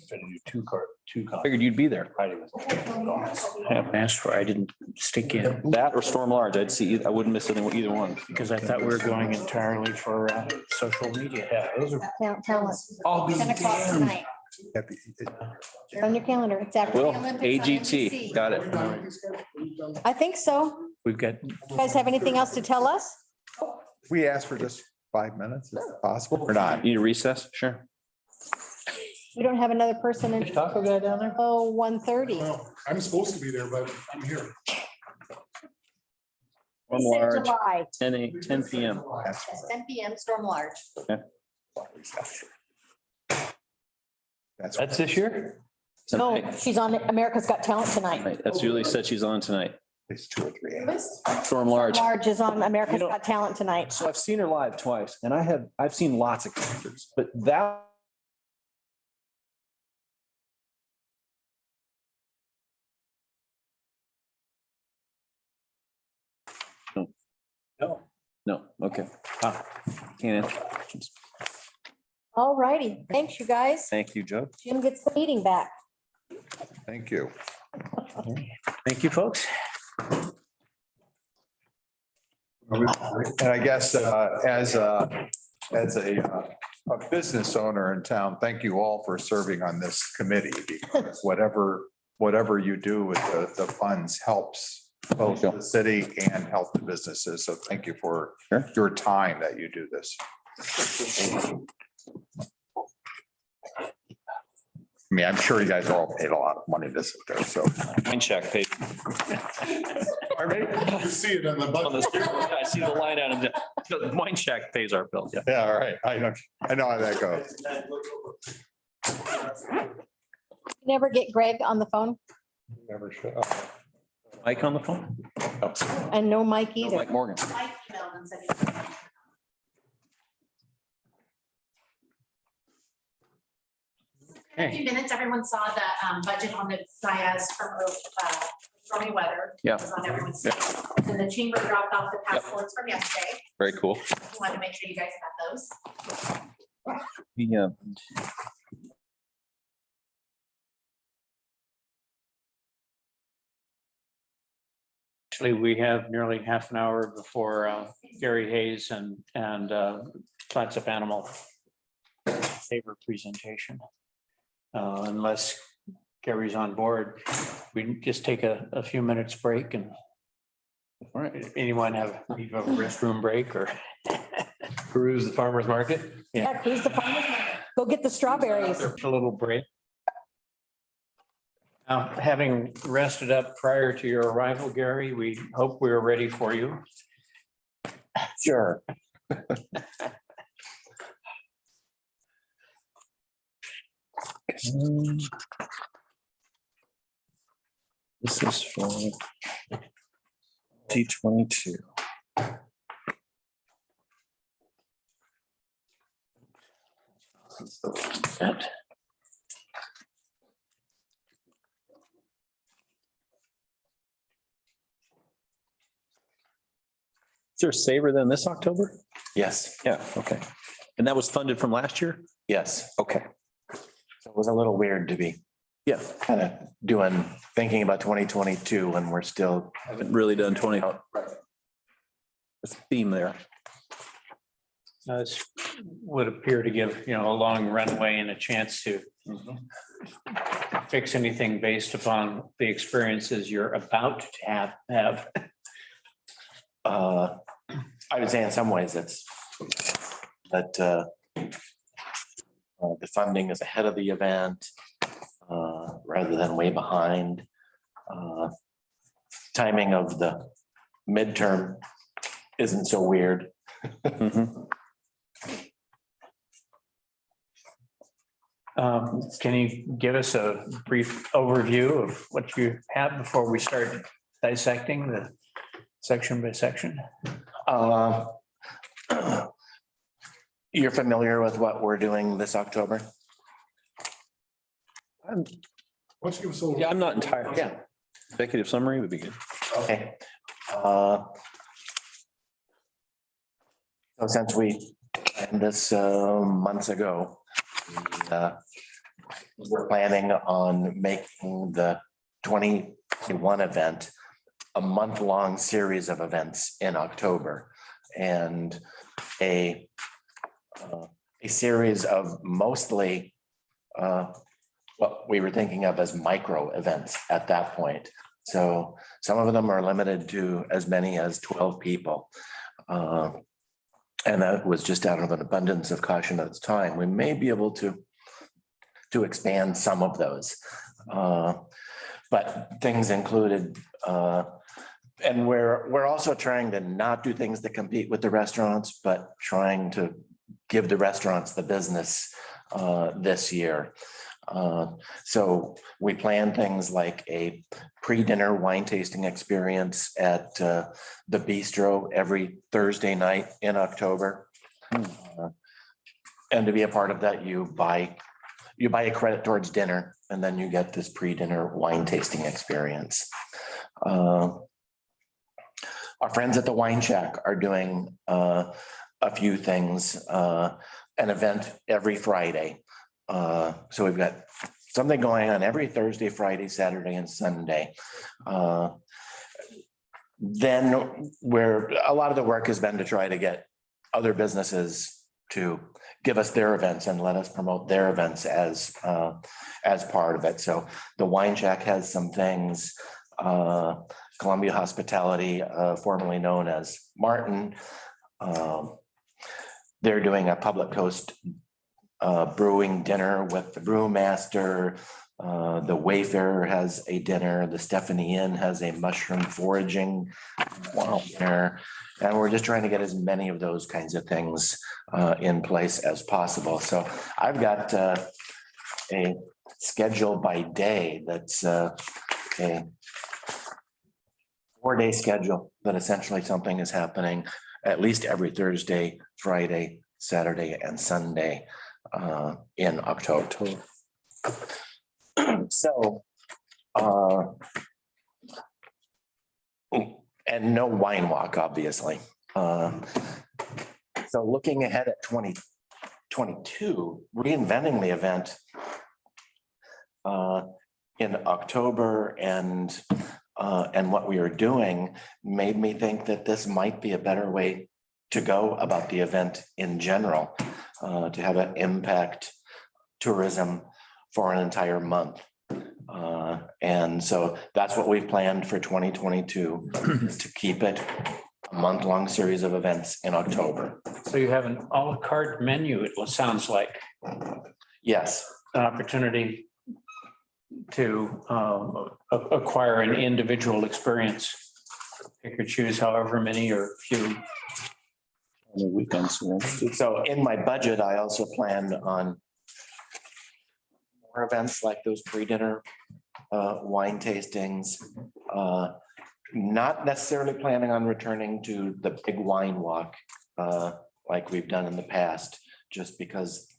trying to do two I figured you'd be there. Friday was. Yeah, asked for, I didn't stick in That or Storm Large, I wouldn't miss either one. because I thought we were going entirely for social media. Yeah, those are. Talent. I'll be 10 o'clock tonight. On your calendar, it's after. Will, AGT, got it. I think so. We've got, You guys have anything else to tell us? We asked for just 5 minutes. Is it possible or not? Need a recess? Sure. We don't have another person in, Taco guy down there? oh, 1:30. Well, I'm supposed to be there, but I'm here. Storm Large, July, 10 PM. yes, 10 PM, storm large. That's this year? No, Tonight. she's on America's Got Talent tonight. Right, that's Julie said she's on tonight. It's 2 or 3 hours. Storm Large. Large is on America's You know- Got Talent tonight. So I've seen her live twice and I've seen lots of concerts, but that. No. No, okay. Can't answer questions. All righty, thanks, you guys. Thank you, Joe. Jim gets the meeting back. Thank you. Thank you, folks. And I guess as a business owner in town, thank you all for serving on this committee. Because whatever you do with the funds helps both the city and help the businesses. So thank you for your time that you do this. I mean, I'm sure you guys are all paid a lot of money to sit there, so. Wine check paid. You see it in the On the budget. street, I see the line item. The wine check pays our bill. Yeah. Yeah, all right. I know how that goes. Never get Greg on the phone Mike on the phone? and no Mike No, either. Mike Morgan. Mike emailed and said he- In a few minutes, everyone saw the budget on the dais from stormy weather. Yeah. It was on everyone's. And the chamber dropped off the passports from yesterday. Very cool. Wanted to make sure you guys had those. Yeah. Actually, we have nearly half an hour before Gary Hayes and Clatsop Animal favor presentation. Unless Gary's on board, we can just take a few minutes break and anyone have a restroom break or? Peruse the farmer's market. Yeah, who's the farmer's market? Go get the strawberries. A little break. Having rested up prior to your arrival, Gary, we hope we're ready for you. Sure. This is for T22. Is there Saver then this October? Yes, Yeah, okay. And that was funded from last year? yes. Okay. So it was a little weird to be Yeah, kind of thinking about 2022 when we're still. haven't really done 20. There's a theme there. This would appear to give, a long runway and a chance to fix anything based upon the experiences you're about to have. I would say in some ways that the funding is ahead of the event rather than way behind. Timing of the midterm isn't so weird. Mhm. Can you give us a brief overview of what you have before we start dissecting the section by section? You're familiar with what we're doing this October? Why don't you give us a little? Yeah, I'm not entirely. Yeah. Executive summary would be good. Okay. So since we planned this months ago, we're planning on making the 2021 event a month-long series of events in October and a series of mostly what we were thinking of as micro events at that point. So some of them are limited to as many as 12 people. And that was just out of an abundance of caution at the time. We may be able to expand some of those. But things included, and we're also trying to not do things that compete with the restaurants, but trying to give the restaurants the business this year. So we plan things like a pre-dinner wine tasting experience at the Bistro every Thursday night in October. And to be a part of that, you buy a credit towards dinner, and then you get this pre-dinner wine tasting experience. Our friends at the Wine Shack are doing a few things, an event every Friday. So we've got something going on every Thursday, Friday, Saturday, and Sunday. Then where a lot of the work has been to try to get other businesses to give us their events and let us promote their events as part of it. So the Wine Shack has some things, Columbia Hospitality, formerly known as Martin. They're doing a Public Coast brewing dinner with the brewmaster. The Wayfarer has a dinner. The Stephanie Inn has a mushroom foraging dinner. And we're just trying to get as many of those kinds of things in place as possible. So I've got a schedule by day that's a 4-day schedule that essentially something is happening at least every Thursday, Friday, Saturday, and Sunday in October. So, and no wine walk, obviously. So looking ahead at 2022, reinventing the event in October and what we are doing made me think that this might be a better way to go about the event in general, to have an impact tourism for an entire month. And so that's what we've planned for 2022, is to keep it a month-long series of events in October. So you have an à la carte menu, it sounds like, Yes, an opportunity to acquire an individual experience. Pick or choose however many or few. Weekends. so in my budget, I also planned on more events like those pre-dinner wine tastings. Not necessarily planning on returning to the big wine walk like we've done in the past, just because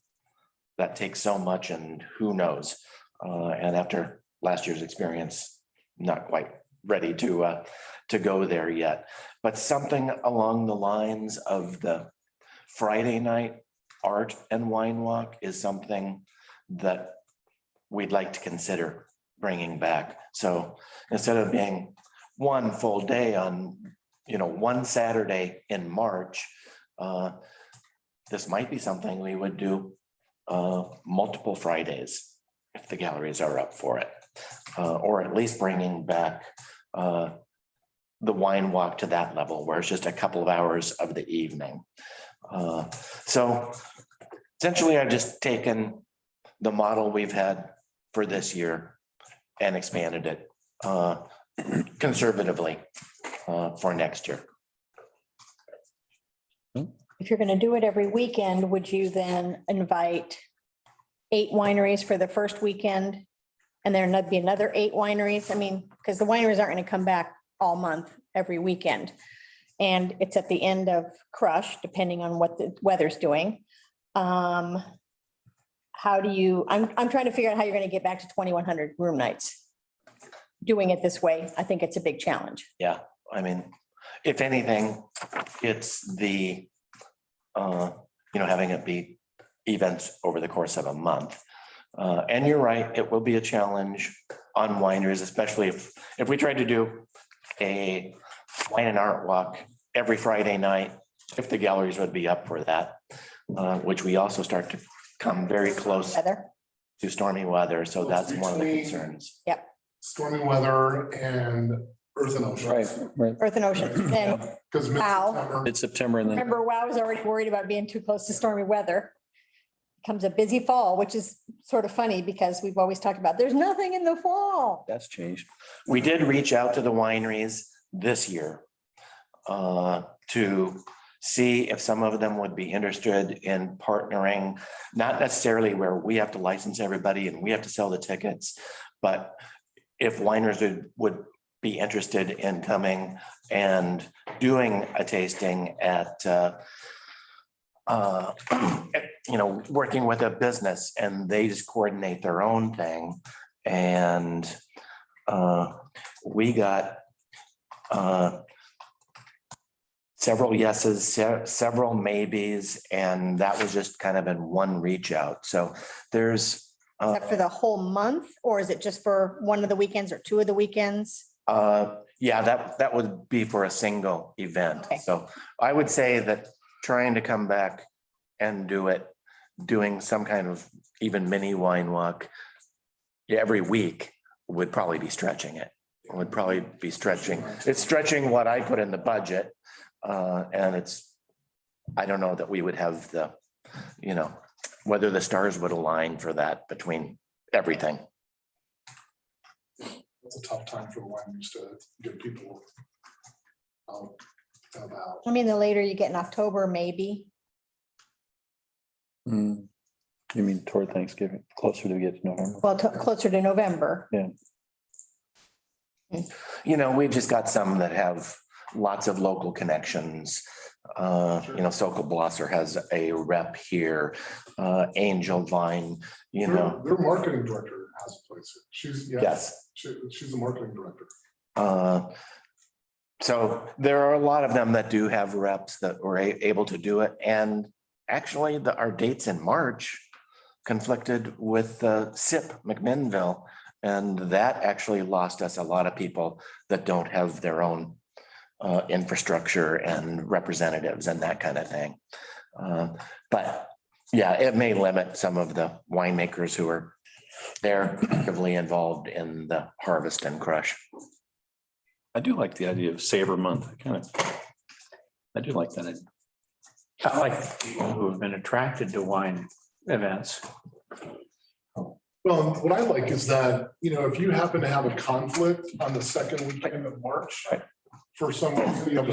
that takes so much and who knows. And after last year's experience, not quite ready to go there yet. But something along the lines of the Friday night art and wine walk is something that we'd like to consider bringing back. So instead of being one full day on, one Saturday in March, this might be something we would do multiple Fridays if the galleries are up for it, or at least bringing back the wine walk to that level where it's just a couple of hours of the evening. So essentially, I've just taken the model we've had for this year and expanded it conservatively for next year. If you're gonna do it every weekend, would you then invite 8 wineries for the first weekend? And there'd be another 8 wineries? I mean, because the wineries aren't gonna come back all month, every weekend. And it's at the end of crush, depending on what the weather's doing. How do you, I'm trying to figure out how you're gonna get back to 2,100 room nights. Doing it this way, I think it's a big challenge. Yeah, I mean, if anything, it's the, having it be events over the course of a month. And you're right, it will be a challenge on wineries, especially if we tried to do a wine and art walk every Friday night, if the galleries would be up for that, which we also start to come very close Weather, to stormy weather. So that's one of the concerns. Stormy weather and earth and ocean. Right. Earth and Ocean. Then Because mid-September, Mid-September and then. remember, WOW is already worried about being too close to stormy weather. Comes a busy fall, which is sort of funny because we've always talked about, there's nothing in the fall. That's changed. We did reach out to the wineries this year to see if some of them would be interested in partnering, not necessarily where we have to license everybody and we have to sell the tickets, but if wineries would be interested in coming and doing a tasting at, working with a business and they just coordinate their own thing. And we got several yeses, several maybes, and that was just kind of in one reach out. So there's Is that for the whole month, or is it just for one of the weekends or two of the weekends? Yeah, that would be for a single event. Okay. So I would say that trying to come back and doing some kind of even mini wine walk every week would probably be stretching it. Would probably be stretching. It's stretching what I put in the budget. And I don't know that we would have whether the stars would align for that between everything. It's a tough time for the wineries to get people out and about. I mean, the later you get in October, maybe. You mean toward Thanksgiving, closer to get to November? Well, closer to November. We just got some that have lots of local connections. Sokol Blosser has a rep here, Angel Vine, Their marketing director has a place. She's the marketing director. So there are a lot of them that do have reps that were able to do it. And actually, our dates in March conflicted with SIP McMinnville. And that actually lost us a lot of people that don't have their own infrastructure and representatives and that kind of thing. But yeah, it may limit some of the winemakers who are there actively involved in the harvest and crush. I do like the idea of Savor Month. I do like that. I like people who have been attracted to wine events. Well, what I like is that, if you happen to have a conflict on the second weekend of March, for some, you have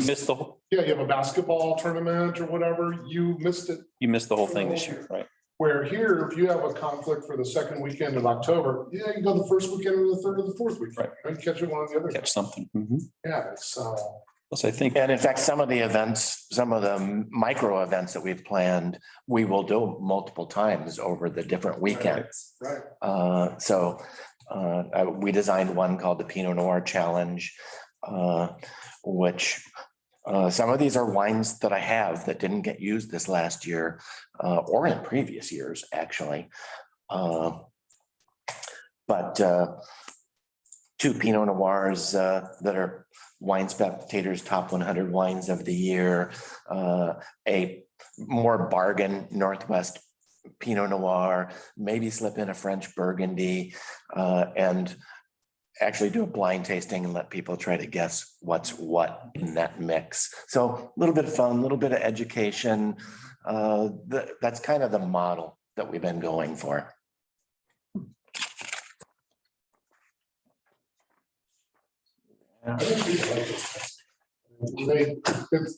a basketball tournament or whatever, you missed it. You missed the whole thing this year, right? Where here, if you have a conflict for the second weekend of October, you can go the first weekend or the third or the fourth weekend, and catch it one of the other. Catch something. Yeah, so. Plus, I think. And in fact, some of the micro events that we've planned, we will do multiple times over the different weekends. Right. We designed one called the Pinot Noir Challenge, which some of these are wines that I have that didn't get used this last year or in previous years, actually. But 2 Pinot Noirs that are Wine Spectator's top 100 wines of the year, a more bargain Northwest Pinot Noir, maybe slip in a French Burgundy, and actually do a blind tasting and let people try to guess what's what in that mix. So a little bit of fun, a little bit of education. That's kind of the model that we've been going for.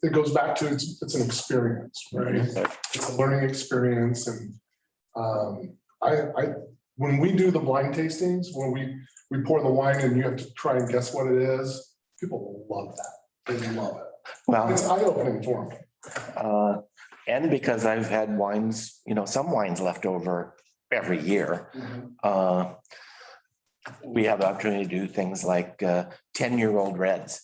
It goes back to, it's an experience, right? It's a learning experience. And when we do the blind tastings, when we pour the wine and you have to try and guess what it is, people love that. They love it. Well, It's eye-opening for them. And because I've had wines, some wines left over every year. We have the opportunity to do things like 10-year-old reds.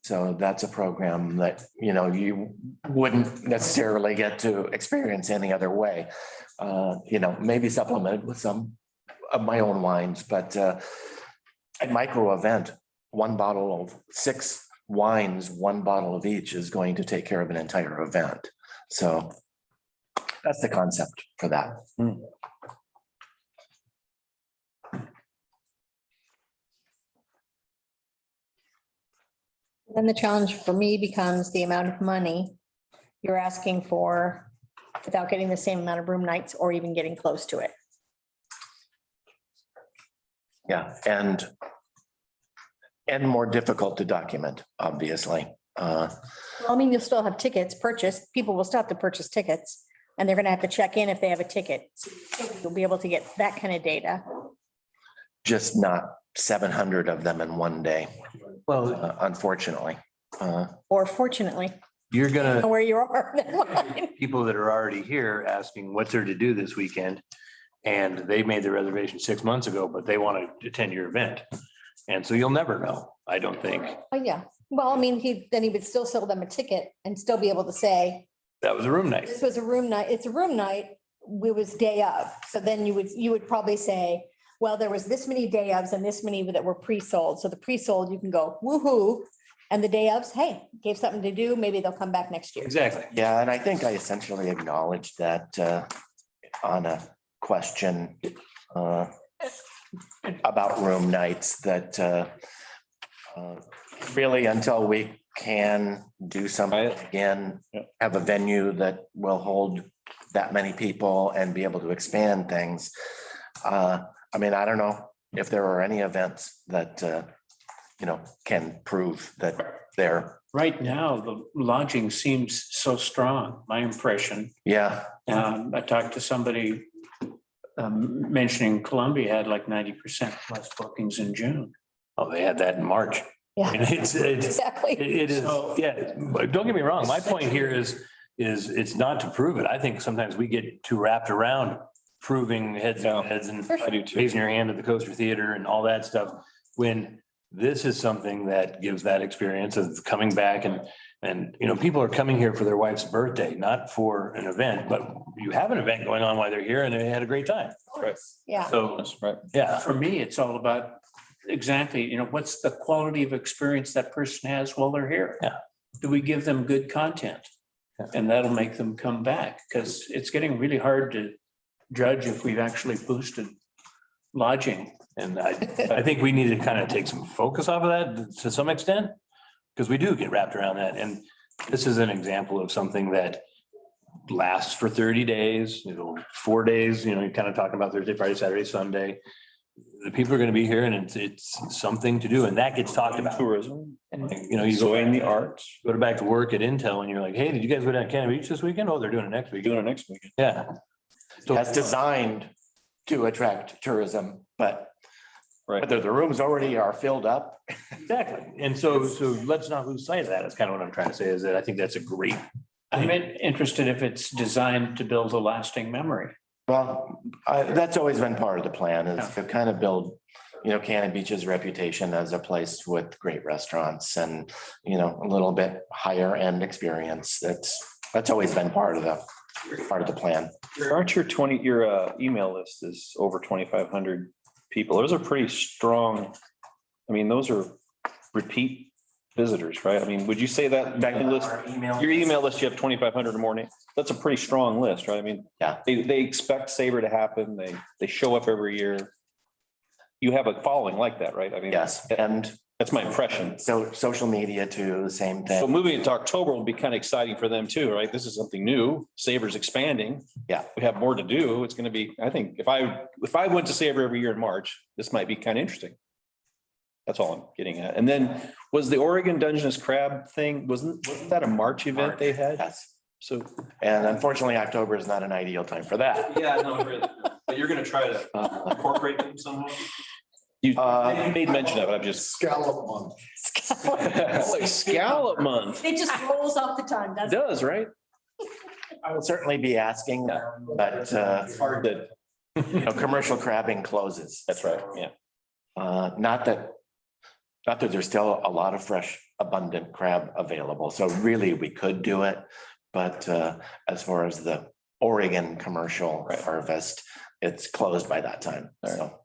So that's a program that, you wouldn't necessarily get to experience any other way. Maybe supplemented with some of my own wines, but a micro event, 1 bottle of 6 wines, 1 bottle of each is going to take care of an entire event. So that's the concept for that. Then the challenge for me becomes the amount of money you're asking for without getting the same amount of room nights or even getting close to it. Yeah, and more difficult to document, obviously. Well, I mean, you'll still have tickets purchased. People will still have to purchase tickets and they're going to have to check in if they have a ticket. So you'll be able to get that kind of data. Just not 700 of them in one day, Well, unfortunately. Or fortunately, You're gonna, where you are. people that are already here asking what's there to do this weekend. And they made the reservation 6 months ago, but they want to attend your event. And so you'll never know, I don't think. Oh, yeah. Well, I mean, he would still sell them a ticket and still be able to say, That was a room night. this was a room night. It's a room night, was day of. So then you would probably say, well, there was this many day ofs and this many that were pre-sold. So the pre-sold, you can go woo-hoo. And the day ofs, hey, gave something to do. Maybe they'll come back next year. Exactly. Yeah, and I think I essentially acknowledged that on a question about room nights that really until we can do something again, have a venue that will hold that many people and be able to expand things. I mean, I don't know if there are any events that can prove that they're, Right now, the lodging seems so strong, my impression. yeah. I talked to somebody mentioning Columbia had like 90% plus bookings in June. Oh, they had that in March. Yeah. And it's, Exactly. it is, yeah, but don't get me wrong. My point here is it's not to prove it. I think sometimes we get too wrapped around proving heads and heads and For sure. raising your hand at the Coaster Theater and all that stuff. When this is something that gives that experience of coming back and, people are coming here for their wife's birthday, not for an event, but you have an event going on while they're here and they had a great time. Yeah. So, That's right. yeah, For me, it's all about exactly, what's the quality of experience that person has while they're here? Yeah. Do we give them good content? Yeah. And that'll make them come back, because it's getting really hard to judge if we've actually boosted lodging. and I think we need to kind of take some focus off of that to some extent. Because we do get wrapped around that. And this is an example of something that lasts for 30 days, 4 days, you're kind of talking about Thursday, Friday, Saturday, Sunday. The people are going to be here and it's something to do and that gets talked about. Tourism. You go Enjoying the arts. go back to work at Intel and you're like, hey, did you guys go down to Cannon Beach this weekend? Oh, they're doing it next week. Doing it next weekend. Yeah. So That's designed to attract tourism, but Right. whether the rooms already are filled up. exactly. And so let's not lose sight of that. That's kind of what I'm trying to say is that I think that's a great. I'm interested if it's designed to build a lasting memory. Well, that's always been part of the plan is to kind of build, Cannon Beach's reputation as a place with great restaurants and, a little bit higher end experience. That's always been part of the plan. Aren't your email list is over 2,500 people. Those are pretty strong. I mean, those are repeat visitors, right? I mean, would you say that list, your email list, you have 2,500 or more names? That's a pretty strong list, right? I mean, Yeah. they expect Sabre to happen. They show up every year. You have a following like that, right? I mean, Yes, and that's my impression. so social media too, the same So thing. moving into October will be kind of exciting for them too, right? This is something new. Sabre's expanding. Yeah. We have more to do. It's going to be, I think, if I went to Sabre every year in March, this might be kind of interesting. That's all I'm getting at. And then was the Oregon Dungeness Crab thing, wasn't that a March event they had? Yes, So. and unfortunately, October is not an ideal time for that. Yeah, no, really. But you're going to try to incorporate them somehow? You made mention of it. I'm just. Scallop month. Like Scallop Month. It just rolls off the tongue, It doesn't it? does, right? I will certainly be asking, but It's hard to. commercial crabbing closes. That's right, yeah. Not that there's still a lot of fresh, abundant crab available. So really, we could do it. But as far as the Oregon commercial harvest, it's closed by that time. So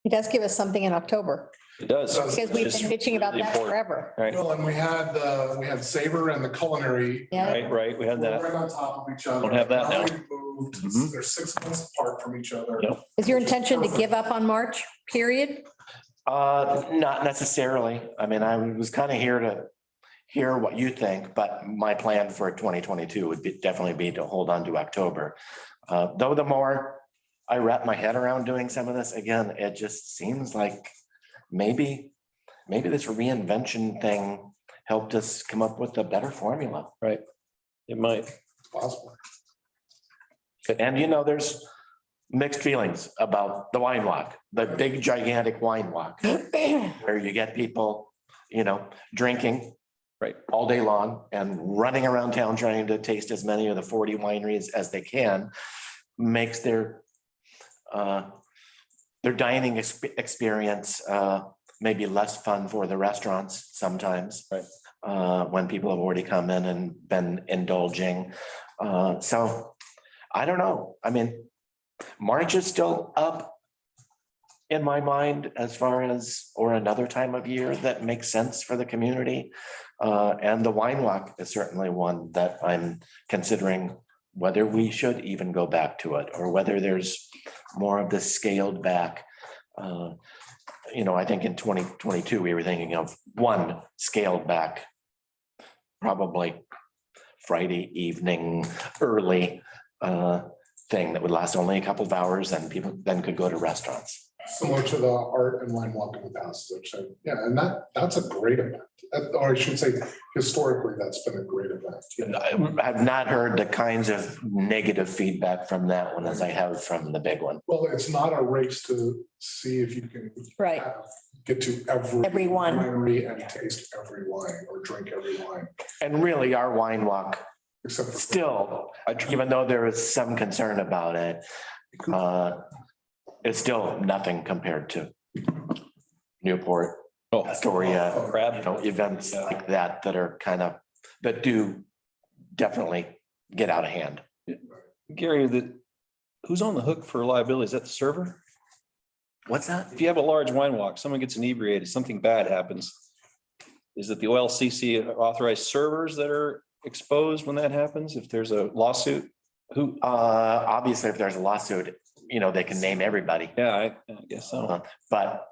He does give us something in October It does. because we've Just been bitching about really that important. forever. Right, Well, and we had Sabre and the culinary. Yeah. right. We had Right that. on top of each other. Don't have that now. We've moved. Mhm. They're 6 months apart from each other. Yep. Is your intention to give up on March, period? not necessarily. I mean, I was kind of here to hear what you think, but my plan for 2022 would definitely be to hold on to October. Though the more I wrap my head around doing some of this, again, it just seems like maybe this reinvention thing helped us come up with a better formula. It might. It's possible. And there's mixed feelings about the wine walk, the big gigantic wine walk, where you get people, drinking Right. all day long and running around town trying to taste as many of the 40 wineries as they can, makes their dining experience maybe less fun for the restaurants sometimes. Right. when people have already come in and been indulging. So I don't know. I mean, March is still up in my mind as far as, or another time of year that makes sense for the community. And the wine walk is certainly one that I'm considering whether we should even go back to it or whether there's more of this scaled back. You know, I think in 2022, we were thinking of one scaled back, probably Friday evening, early thing that would last only a couple of hours and people then could go to restaurants. Similar to the art and wine walk in the past, which, yeah, and that's a great event. Or I should say, historically, that's been a great event. I've not heard the kinds of negative feedback from that one as I have from the big one. Well, it's not a race to see if you can Right. get to Every one. winery and taste every wine or drink every wine, And really, our wine walk except for. still, even though there is some concern about it, it's still nothing compared to Newport, Astoria, you know, events like that that are kind of, that do definitely get out of hand. Gary, who's on the hook for liability? Is that the server? What's that? If you have a large wine walk, someone gets inebriated, something bad happens. Is it the OLCC authorized servers that are exposed when that happens? If there's a lawsuit, who? Obviously, if there's a lawsuit, you know, they can name everybody. Yeah, I guess so. But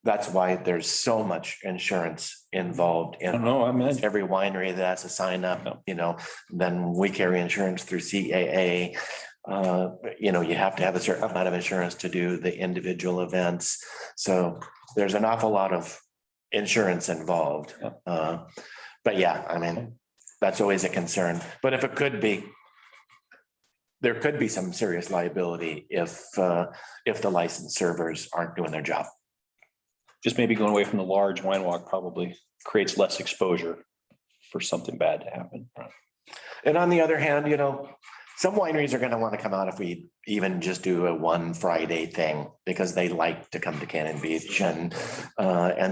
that's why there's so much insurance involved I don't in know, I imagine. every winery that has to sign up, you know, then we carry insurance through CAA. You know, you have to have a certain amount of insurance to do the individual events. So there's an awful lot of insurance involved. But yeah, I mean, that's always a concern. But if it could be, there could be some serious liability if the licensed servers aren't doing their job. Just maybe going away from the large wine walk probably creates less exposure for something bad to happen. And on the other hand, you know, some wineries are going to want to come out if we even just do a one Friday thing because they like to come to Cannon Beach and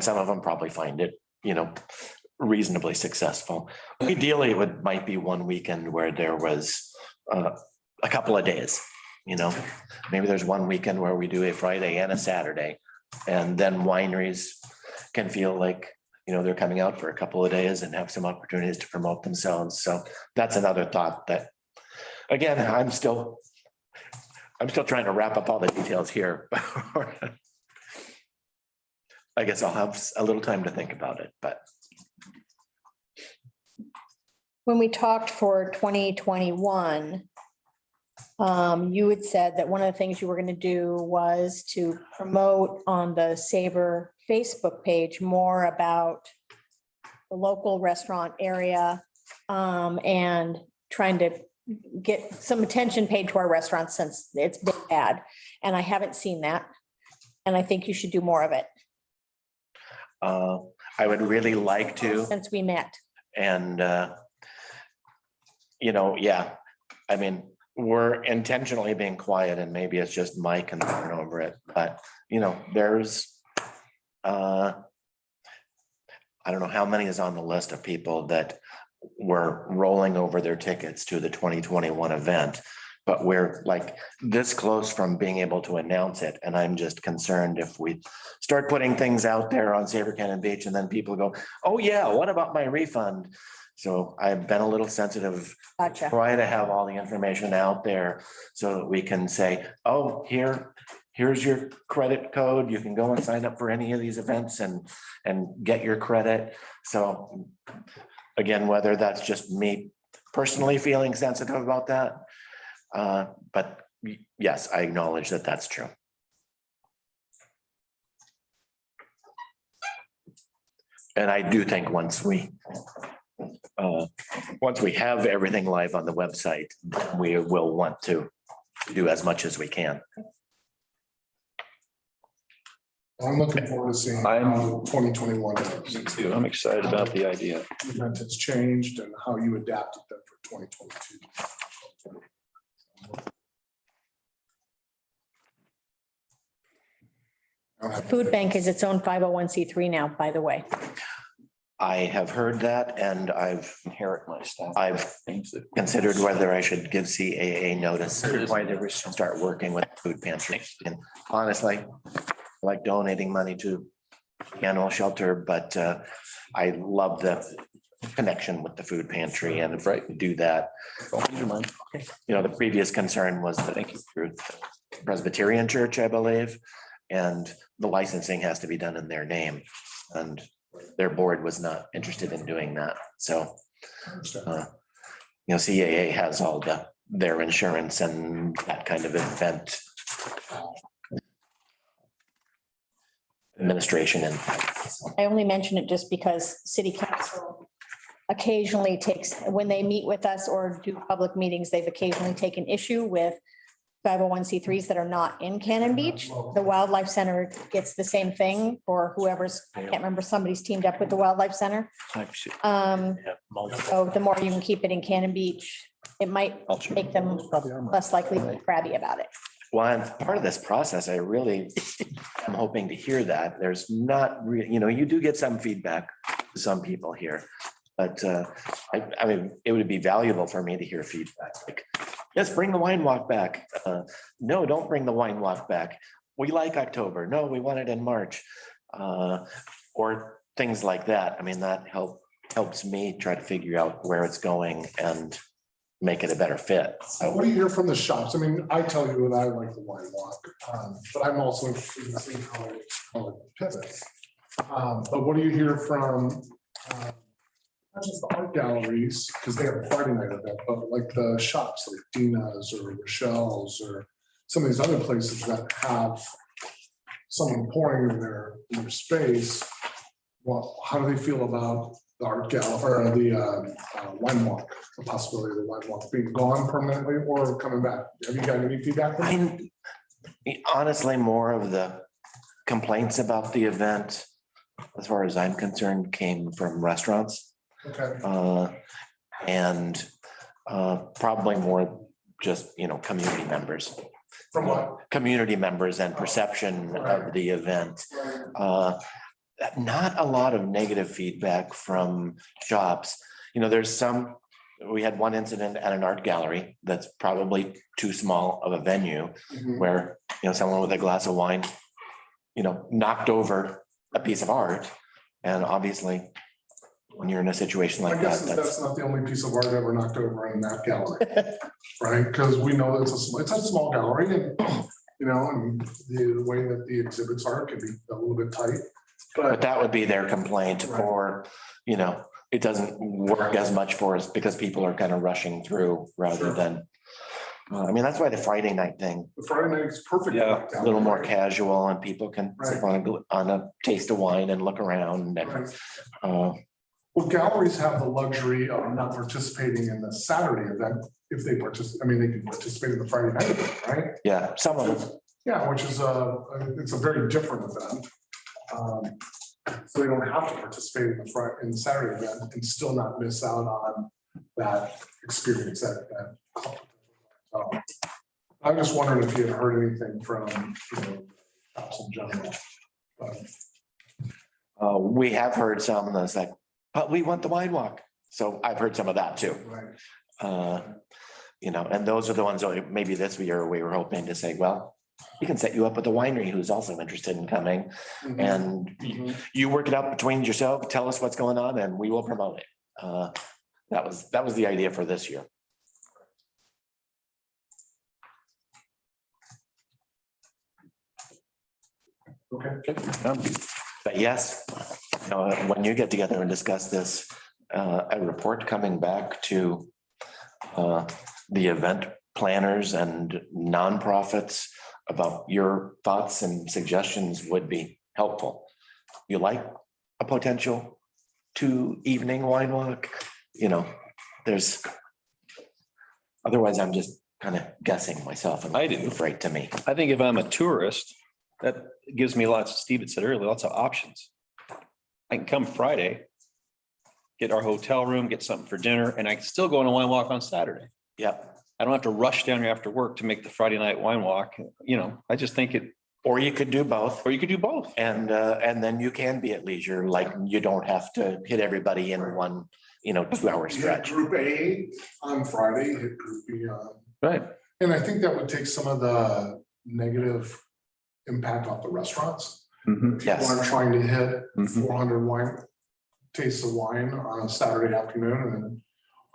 some of them probably find it, you know, reasonably successful. Ideally, it might be one weekend where there was a couple of days, you know, maybe there's one weekend where we do a Friday and a Saturday. And then wineries can feel like, you know, they're coming out for a couple of days and have some opportunities to promote themselves. So that's another thought that, again, I'm still trying to wrap up all the details here. I guess I'll have a little time to think about it, but. When we talked for 2021, you had said that one of the things you were going to do was to promote on the Sabre Facebook page more about the local restaurant area and trying to get some attention paid to our restaurants since it's been bad. And I haven't seen that. And I think you should do more of it. I would really like to. Since we met. And, you know, yeah, I mean, we're intentionally being quiet and maybe it's just my concern over it, but you know, there's, I don't know how many is on the list of people that were rolling over their tickets to the 2021 event, but we're like this close from being able to announce it. And I'm just concerned if we start putting things out there on Sabre Cannon Beach and then people go, oh yeah, what about my refund? So I've been a little sensitive, Gotcha. try to have all the information out there so that we can say, oh, here's your credit code. You can go and sign up for any of these events and get your credit. So again, whether that's just me personally feeling sensitive about that. But yes, I acknowledge that that's true. And I do think once we have everything live on the website, we will want to do as much as we can. I'm looking forward to seeing how 2021 goes. Me too. I'm excited about the idea. The event has changed and how you adapted them for 2022. Food Bank is its own 501c3 now, by the way. I have heard that and Inherit my stuff. I've considered whether I should give CAA notice, why they wish to start working with food pantry. And honestly, I like donating money to animal shelter, but I love the connection with the food pantry and if I could do that. You know, the previous concern was that through Presbyterian Church, I believe, and the licensing has to be done in their name. And their board was not interested in doing that. So, CAA has all their insurance and that kind of event administration. And I only mention it just because city council occasionally takes, when they meet with us or do public meetings, they've occasionally taken issue with 501c3s that are not in Cannon Beach. The Wildlife Center gets the same thing for whoever's, I can't remember, somebody's teamed up with the Wildlife Center. So the more you can keep it in Cannon Beach, it might make them less likely to be crabby about it. well, and part of this process, I really am hoping to hear that. There's not you do get some feedback to some people here. But I mean, it would be valuable for me to hear feedback, like, yes, bring the wine walk back. No, don't bring the wine walk back. We like October. No, we want it in March. Or things like that. I mean, that helps me try to figure out where it's going and make it a better fit. So what do you hear from the shops? I mean, I tell you that I like the wine walk, but I'm also interested in seeing how it pivots. But what do you hear from not just the art galleries, because they have a Friday night event, but like the shops like Dina's or Rochelle's or some of these other places that have someone pouring in their space. Well, how do they feel about the art gallery or the wine walk, the possibility of the wine walk being gone permanently or coming back? Have you got any feedback? Honestly, more of the complaints about the event, as far as I'm concerned, came from restaurants. Okay. And probably more just, community members. From what? Community members and perception of the event. Not a lot of negative feedback from shops. We had one incident at an art gallery that's probably too small of a venue where, someone with a glass of wine, knocked over a piece of art. And obviously, when you're in a situation like I guess that, that's not the only piece of art ever knocked over in that gallery, right? Because we know that it's a small gallery and, and the way that the exhibits are can be a little bit tight. but that would be their complaint, or, it doesn't work as much for us because people are kind of rushing through rather than, that's why the Friday night thing, The Friday night is perfect. Yeah, a little more casual and people can sit on a taste of wine and look around and, Right. Well, galleries have the luxury of not participating in the Saturday event if they they can participate in the Friday night event, right? yeah, some of them. Yeah, which is it's a very different event. So they don't have to participate in the Saturday event and still not miss out on that experience that. I'm just wondering if you had heard anything from, shops in general. We have heard some of those like, but we want the wine walk. So I've heard some of that too. Right. And those are the ones that maybe this year we were hoping to say, well, we can set you up with a winery who's also interested in coming. And you work it out between yourself, tell us what's going on and we will promote it. That was the idea for this year. Okay. But yes, when you get together and discuss this, a report coming back to the event planners and nonprofits about your thoughts and suggestions would be helpful. You like a potential 2-evening wine walk? Otherwise I'm just kind of guessing myself. And I do. Right to me. I think if I'm a tourist, that gives me lots, Steve had said earlier, lots of options. I can come Friday, get our hotel room, get something for dinner, and I can still go on a wine walk on Saturday. Yep. I don't have to rush down here after work to make the Friday night wine walk. I just think Or you could do both. Or you could do both. And then you can be at leisure, like you don't have to hit everybody in one, 2-hour Hit stretch. Group A on Friday, hit Group B on. Right. And I think that would take some of the negative impact off the restaurants. Mhm. People Yes. aren't trying to hit Mhm. 400 wine, tastes of wine on a Saturday afternoon and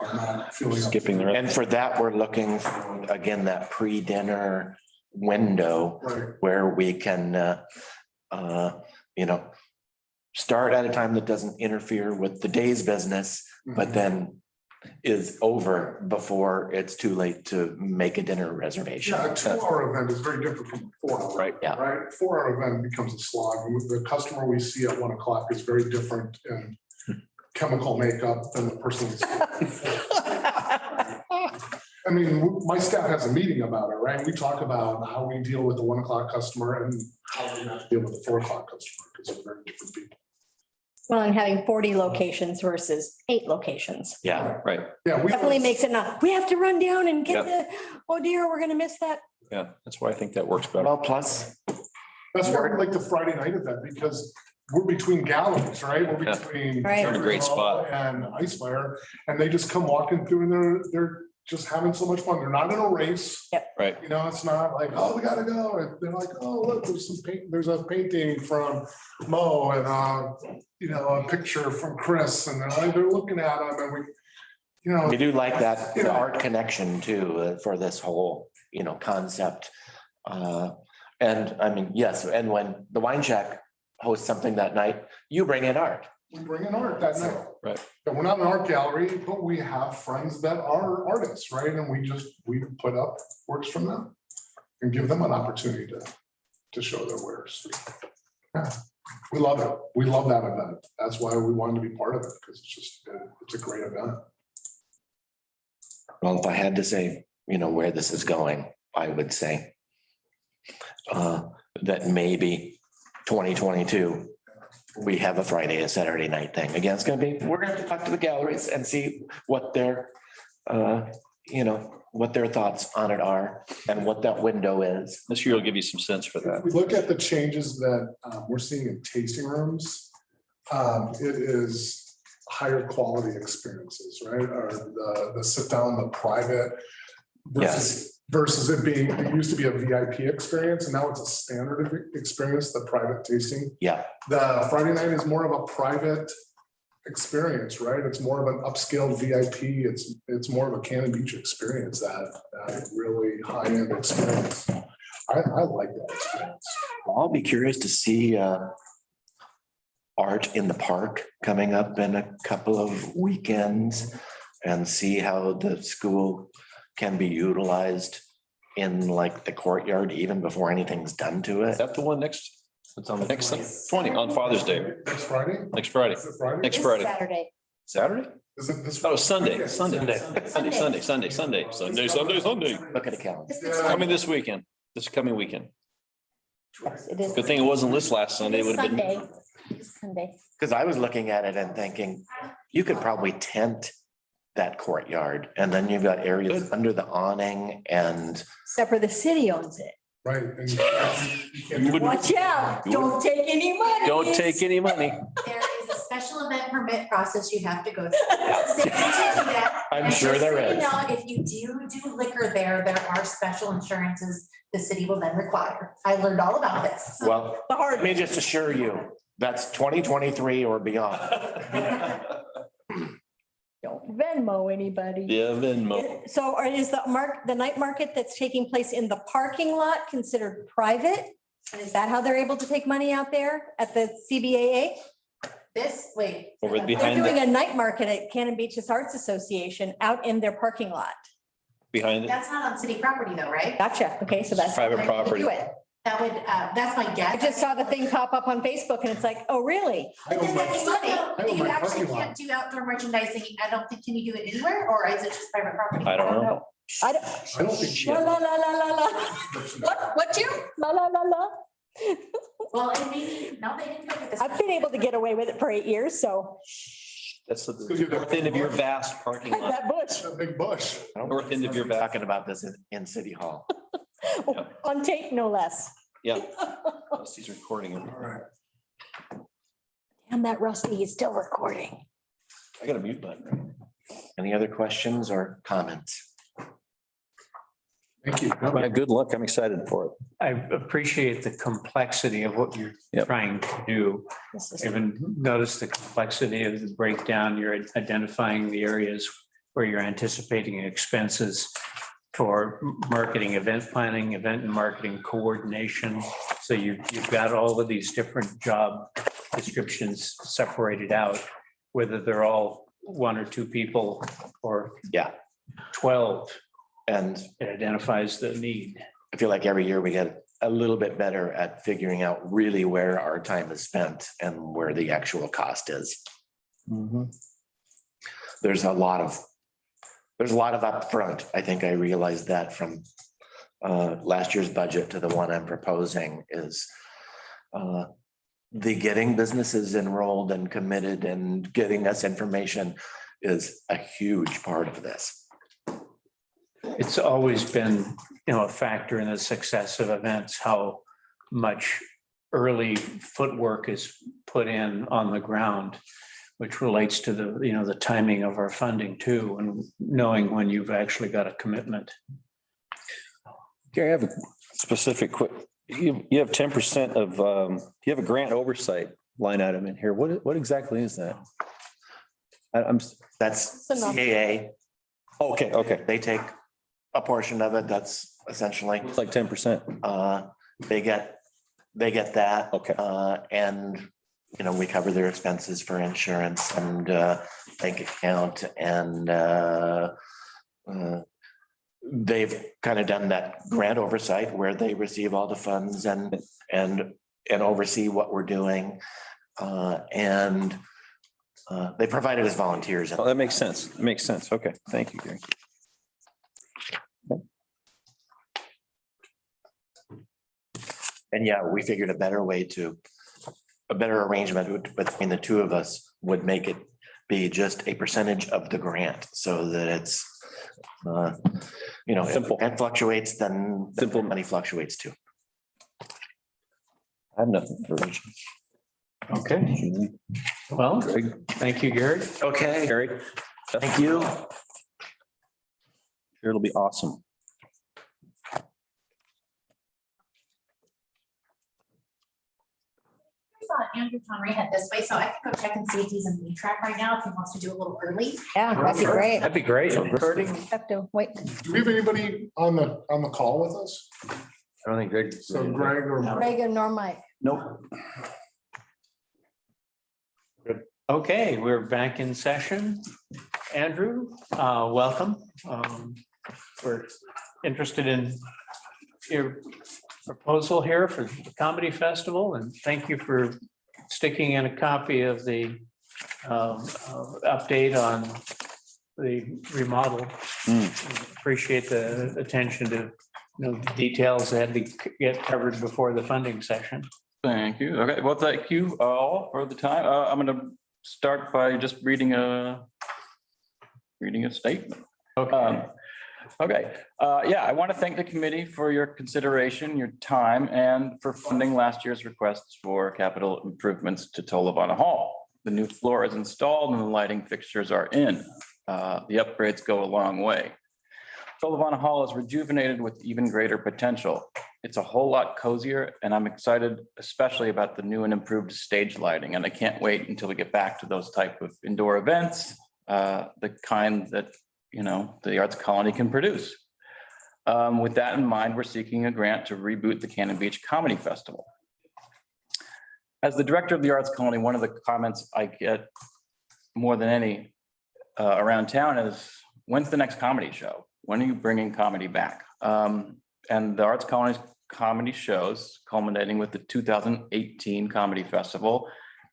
are not feeling. up Skipping the to it. rest. And for that, we're looking for, again, that pre-dinner window Right, where we can, start at a time that doesn't interfere with the day's business, but then is over before it's too late to make a dinner reservation. yeah, a 2-hour event is very different from a 4-hour. Right. Yeah. Right, 4-hour event becomes a slog, and the customer we see at 1 o'clock is very different in chemical makeup than the person. We see at 4. I mean, my staff has a meeting about it, right? We talk about how we deal with the 1 o'clock customer and how we have to deal with the 4 o'clock customer, because they're very different people. Well, and having 40 locations versus 8 locations. Yeah, Right. Yeah, we Definitely makes it not, we have to run down and get Yep. oh dear, we're gonna miss that. Yeah, that's why I think that works better. well, plus, That's why we like the Friday night event, because we're between galleries, right? We're Yeah. between. Right. You're in a great spot. And Ice Fire, and they just come walking through and they're just having so much fun. They're not in a race. Right. It's not like, oh, we gotta go. And they're like, oh, look, there's a painting from Mo and, a picture from Chris, and they're looking at them and we we. do like that, the art connection too, for this whole, concept. And I mean, yes, and when the Wine Shack hosts something that night, you bring in art. We bring in art that night. Right. And we're not an art gallery, but we have friends that are artists, right? And we put up works from them and give them an opportunity to show their wares. Yeah, we love it. We love that event. That's why we wanted to be part of it, because it's a great event. Well, if I had to say, where this is going, I would say that maybe 2022, we have a Friday, a Saturday night thing. Again, it's gonna be, we're gonna have to talk to the galleries and see what their, what their thoughts on it are and what that window is. This year will give you some sense for If that. we look at the changes that we're seeing in tasting rooms, it is higher quality experiences, right? Or the sit down, the private versus it being, it used to be a VIP experience and now it's a standard experience, the private tasting. Yeah, The Friday night is more of a private experience, right? It's more of an upscale VIP. It's more of a Cannon Beach experience, that really high-end experience. I like that experience. I'll be curious to see art in the park coming up in a couple of weekends and see how the school can be utilized in like the courtyard even before anything's done to Is it. that the one next? It's on the next 20 on Father's Day, Next Friday? next Friday, Is it Friday? next This Friday. Saturday. Saturday? Is it this? Oh, Sunday, Sunday, Sunday. Sunday. Look at a calendar. This is Yeah. Coming this weekend, this coming weekend. Yes, it is. Good thing it wasn't this last Sunday. It This would have been. Sunday. This Sunday. Because I was looking at it and thinking, you could probably tent that courtyard and then you've got areas under the awning and Except for the city owns it. Right. And you can't do- Watch out, don't take any money. Don't take any money. There is a special event permit process you have to go through. So you need to do that. I'm And sure just there so you is. know, if you do liquor there are special insurances the city will then require. I learned all about this. well, The hard let me just assure you, that's 2023 or beyond. Don't Venmo anybody. Yeah, Venmo. So is the night market that's taking place in the parking lot considered private? And is that how they're able to take money out there at the CBAA? Wait. Over They're behind doing the, a night market at Cannon Beaches Arts Association out in their parking lot. behind it. That's not on city property though, right? Gotcha. Okay, so that's. Private how they're able to property. do it. That would, that's my guess. I just saw the thing pop up on Facebook and it's like, oh, really? I But own then my- that's not, I own you my actually parking lot. can't do outdoor merchandising. I don't think, can you do it anywhere or is it just private property? I don't know. I don't. I don't think. La, la, la, la, la, la. What, Jim? La, la, la, la. Well, and maybe, no, they didn't look at this. I've been able to get away with it for 8 years, so That's the north end of your vast parking lot. that bush A big bush. I don't North end of your back. Talking about this in City Hall. on tape, no less. Yeah. He's recording it. All right. Damn that Rusty, he's still recording. I got a mute button. Any other questions or comments? Thank you. Good luck. I'm excited for it. I appreciate the complexity of what you're Yep. trying to do. This is- Even notice the complexity of the breakdown. You're identifying the areas where you're anticipating expenses for marketing, event planning, event and marketing coordination. So you've got all of these different job descriptions separated out, whether they're all one or two people or Yeah. 12, And it identifies the need. I feel like every year we get a little bit better at figuring out really where our time is spent and where the actual cost is. There's a lot of upfront. I think I realized that from last year's budget to the one I'm proposing is the getting businesses enrolled and committed and getting us information is a huge part of this. It's always been, a factor in the success of events, how much early footwork is put in on the ground, which relates to the timing of our funding too, and knowing when you've actually got a commitment. Gary, I have a specific quick, you have 10% of, you have a grant oversight line item in here. What exactly is that? I'm, That's Enough. CAA. okay. They take a portion of it. That's essentially, It's like 10%. they get that. Okay. And, we cover their expenses for insurance and bank account and they've kind of done that grant oversight where they receive all the funds and oversee what we're doing. And they provide it as volunteers. Oh, that makes sense. It makes sense. Okay. Thank you, Gary. And yeah, we figured a better arrangement between the two of us would make it be just a percentage of the grant so that it's, if Simple. it fluctuates, then Simple. money fluctuates too. I have nothing for Rich. Okay, well, Greg, thank you, Gary. Okay, Gary. thank you. Sure, it'll be awesome. Andrew Conry had this way, so I can go check and see if he's in the track right now, if he wants to do a little early. Yeah, that'd be great. That'd be great. Kurt, Have to wait. Do we have anybody on the call with us? I don't think Greg. So Greg or Mike? Reagan nor Mike. Nope. Okay, we're back in session. Andrew, welcome. We're interested in your proposal here for the Comedy Festival, and thank you for sticking in a copy of the update on the remodel. Appreciate the attention to the details that had to get covered before the funding session. Thank you. Okay, well, thank you all for the time. I'm going to start by just reading a statement. Okay, yeah, I want to thank the committee for your consideration, your time, and for funding last year's requests for capital improvements to Tolovana Hall. The new floor is installed and the lighting fixtures are in. The upgrades go a long way. Tolovana Hall is rejuvenated with even greater potential. It's a whole lot cozier, and I'm excited especially about the new and improved stage lighting, and I can't wait until we get back to those type of indoor events, the kind that the Arts Colony can produce. With that in mind, we're seeking a grant to reboot the Cannon Beach Comedy Festival. As the director of the Arts Colony, one of the comments I get more than any around town is, when's the next comedy show? When are you bringing comedy back? And the Arts Colony's comedy shows, culminating with the 2018 Comedy Festival,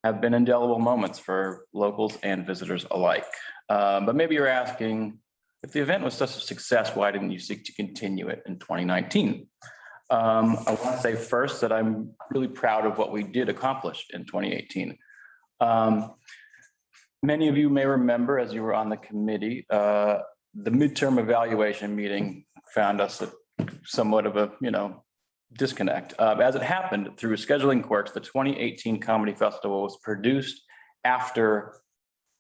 have been indelible moments for locals and visitors alike. But maybe you're asking, if the event was such a success, why didn't you seek to continue it in 2019? I want to say first that I'm really proud of what we did accomplish in 2018. Many of you may remember, as you were on the committee, the midterm evaluation meeting found us at somewhat of a, disconnect. As it happened through scheduling quirks, the 2018 Comedy Festival was produced after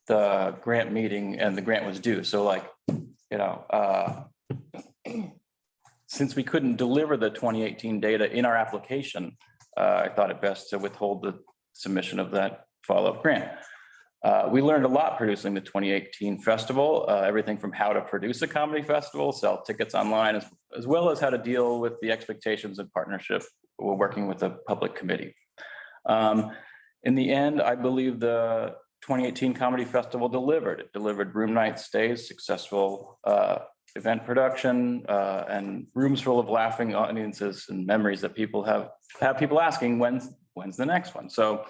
the grant meeting and the grant was due. So like, since we couldn't deliver the 2018 data in our application, I thought it best to withhold the submission of that follow-up grant. We learned a lot producing the 2018 festival, everything from how to produce a comedy festival, sell tickets online, as well as how to deal with the expectations of partnership. We're working with a public committee. In the end, I believe the 2018 Comedy Festival delivered. It delivered room night stays, successful event production, and rooms full of laughing audiences and memories that people have people asking, when's the next one? So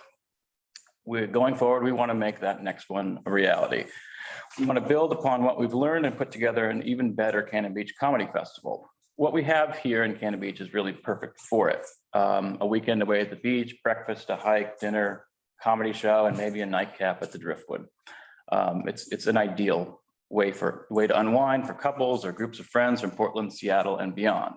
we're going forward, we want to make that next one a reality. We want to build upon what we've learned and put together an even better Cannon Beach Comedy Festival. What we have here in Cannon Beach is really perfect for it. A weekend away at the beach, breakfast, a hike, dinner, comedy show, and maybe a nightcap at the Driftwood. It's an ideal way to unwind for couples or groups of friends from Portland, Seattle, and beyond.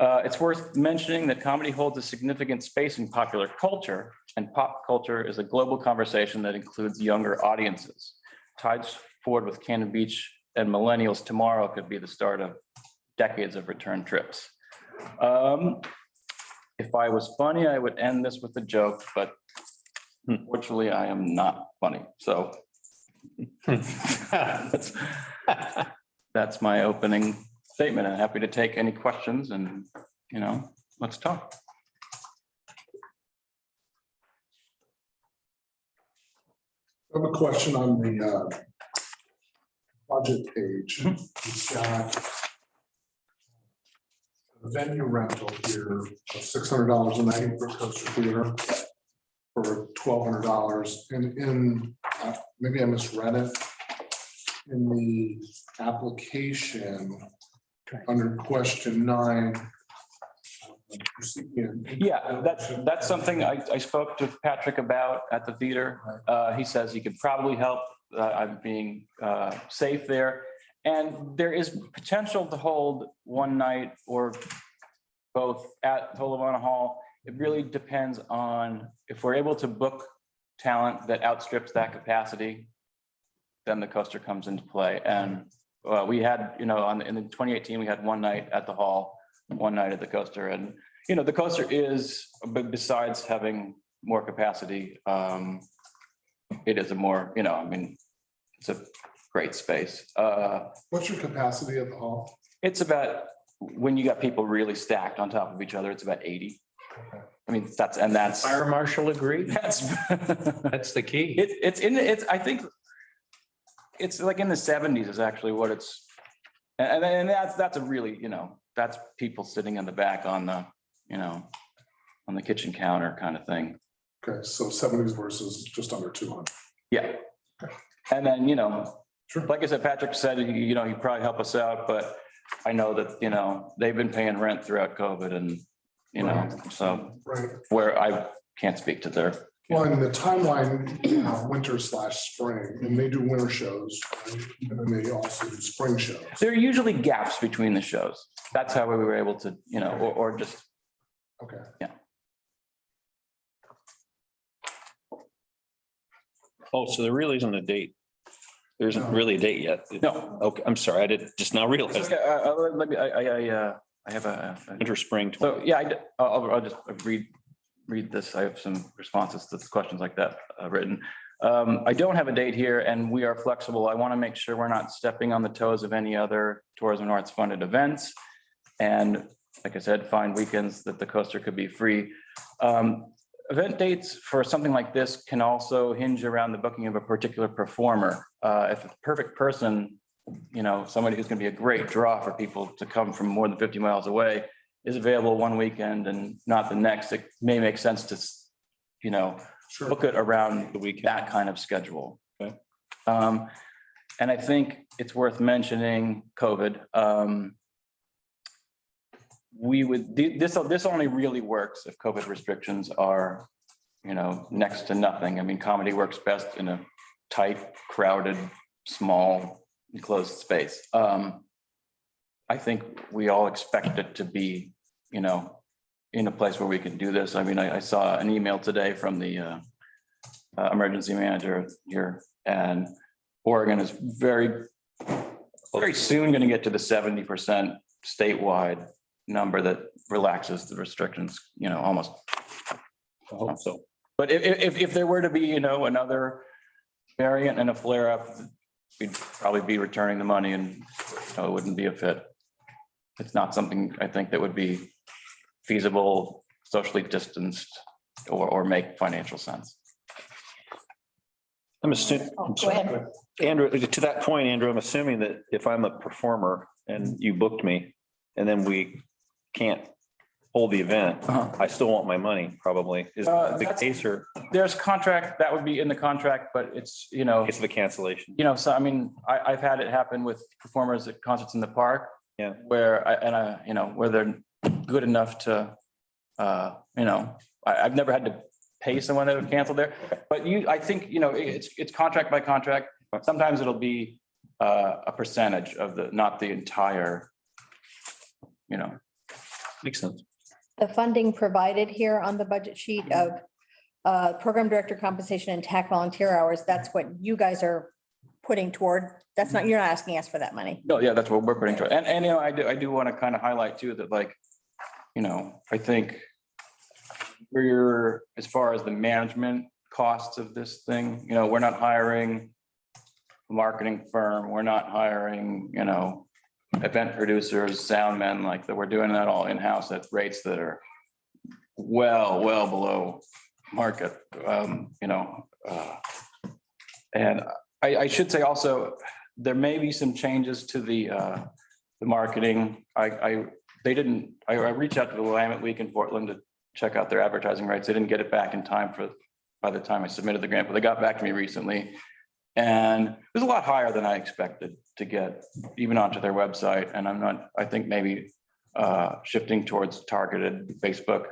It's worth mentioning that comedy holds a significant space in popular culture, and pop culture is a global conversation that includes younger audiences. Tides forward with Cannon Beach and millennials tomorrow could be the start of decades of return trips. If I was funny, I would end this with a joke, but unfortunately, I am not funny. So that's my opening statement. I'm happy to take any questions and, let's talk. I have a question on the budget page. It's got the venue rental here of $600 a night for Coaster Theater for $1,200. And maybe I misread it. In the application, under question 9. Yeah, that's something I spoke to Patrick about at the theater. He says he could probably help. I'm being safe there. And there is potential to hold one night or both at Tolovana Hall. It really depends on if we're able to book talent that outstrips that capacity, then the coaster comes into play. And we had, in the 2018, we had one night at the hall, one night at the coaster. And, the coaster is, besides having more capacity, it is a more, it's a great space. What's your capacity at the hall? It's about, when you got people really stacked on top of each other, it's about 80. I mean, that's. Fire marshal agreed. That's the key. I think it's like in the 70s is actually what it's, and that's a really, that's people sitting in the back on the, on the kitchen counter kind of thing. Okay, so 70s versus just under 200. Yeah. And then, Sure. like I said, Patrick said, he'd probably help us out, but I know that, they've been paying rent throughout COVID and, so Right. where I can't speak to their. Well, in the timeline, winter/spring, and they do winter shows, right? And then they also do spring shows. There are usually gaps between the shows. That's how we were able to, or just. Okay. Yeah. Oh, so there really isn't a date. There isn't really a date yet. No. Okay, I'm sorry. I did just now realize. Okay, let me, I have a. Winter, spring. So, yeah, I'll just read this. I have some responses to questions like that written. I don't have a date here and we are flexible. I want to make sure we're not stepping on the toes of any other tourism and arts funded events. And like I said, find weekends that the coaster could be free. Event dates for something like this can also hinge around the booking of a particular performer. If a perfect person, somebody who's going to be a great draw for people to come from more than 50 miles away is available one weekend and not the next, it may make sense to, Sure. book it around the week, that kind of schedule. Okay. And I think it's worth mentioning COVID. This only really works if COVID restrictions are, next to nothing. I mean, comedy works best in a tight, crowded, small, enclosed space. I think we all expect it to be, you know, in a place where we can do this. I mean, I saw an email today from the emergency manager here, and Oregon is very soon going to get to the 70% statewide number that relaxes the restrictions, you know, almost. I hope so. But if there were to be, you know, another variant and a flare up, we'd probably be returning the money and, you know, it wouldn't be a fit. It's not something I think that would be feasible, socially distanced, or make financial sense. I'm assuming, Oh, go ahead. Andrew, to that point, Andrew, I'm assuming that if I'm a performer and you booked me and then we can't hold the event, I still want my money probably. Is that the case or There's contract, that would be in the contract, but it's, you know, it's the cancellation? you know, so I mean, I've had it happen with performers at concerts in the park. Yeah. Where you know, where they're good enough to, you know, I've never had to pay someone to cancel there, but I think, you know, it's contract by contract. Sometimes it'll be a percentage of not the entire, you know. Makes sense. The funding provided here on the budget sheet of program director compensation and TAC volunteer hours, that's what you guys are putting toward. That's not, you're not asking us for that money. No, yeah, that's what we're putting to it. And, you know, I do want to kind of highlight too, that like, you know, I think as far as the management costs of this thing, you know, we're not hiring a marketing firm. We're not hiring, you know, event producers, sound men, like that. We're doing that all in-house at rates that are well below market, you know. And I should say also, there may be some changes to the marketing. I reached out to the Willamette Week in Portland to check out their advertising rights. They didn't get it back in time by the time I submitted the grant, but they got back to me recently. And it was a lot higher than I expected to get even onto their website. And I think maybe shifting towards targeted Facebook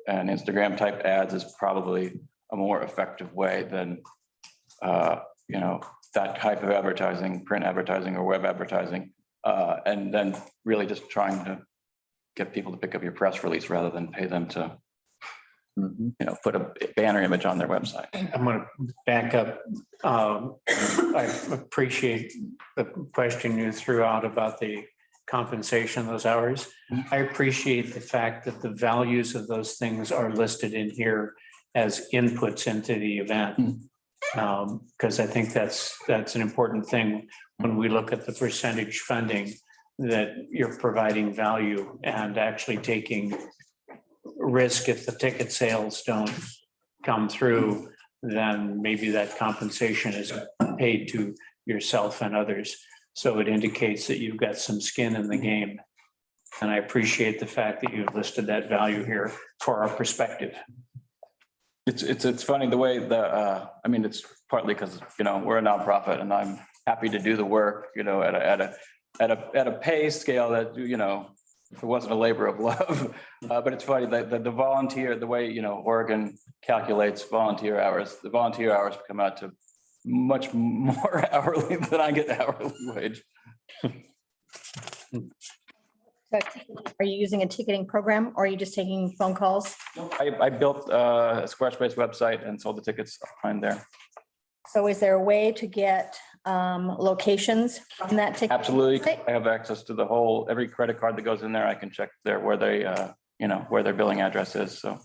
and Instagram type ads is probably a more effective way than, you know, that type of advertising, print advertising or web advertising. And then really just trying to get people to pick up your press release rather than pay them to, you know, put a banner image on their website. I'm going to back up. I appreciate the question you threw out about the compensation of those hours. I appreciate the fact that the values of those things are listed in here as inputs into the event. Because I think that's an important thing when we look at the percentage funding, that you're providing value and actually taking risk. If the ticket sales don't come through, then maybe that compensation is paid to yourself and others. So it indicates that you've got some skin in the game. And I appreciate the fact that you've listed that value here for our perspective. It's funny the way I mean, it's partly because, you know, we're a nonprofit and I'm happy to do the work, you know, at a pay scale that, you know, if it wasn't a labor of love. But it's funny that the volunteer, the way, you know, Oregon calculates volunteer hours, the volunteer hours come out to much more hourly than I get hourly wage. So are you using a ticketing program or are you just taking phone calls? I built a Squarespace website and sold the tickets on there. So is there a way to get locations from that ticket? Absolutely. I have access to every credit card that goes in there. I can check where they, you know, where their billing address is. So,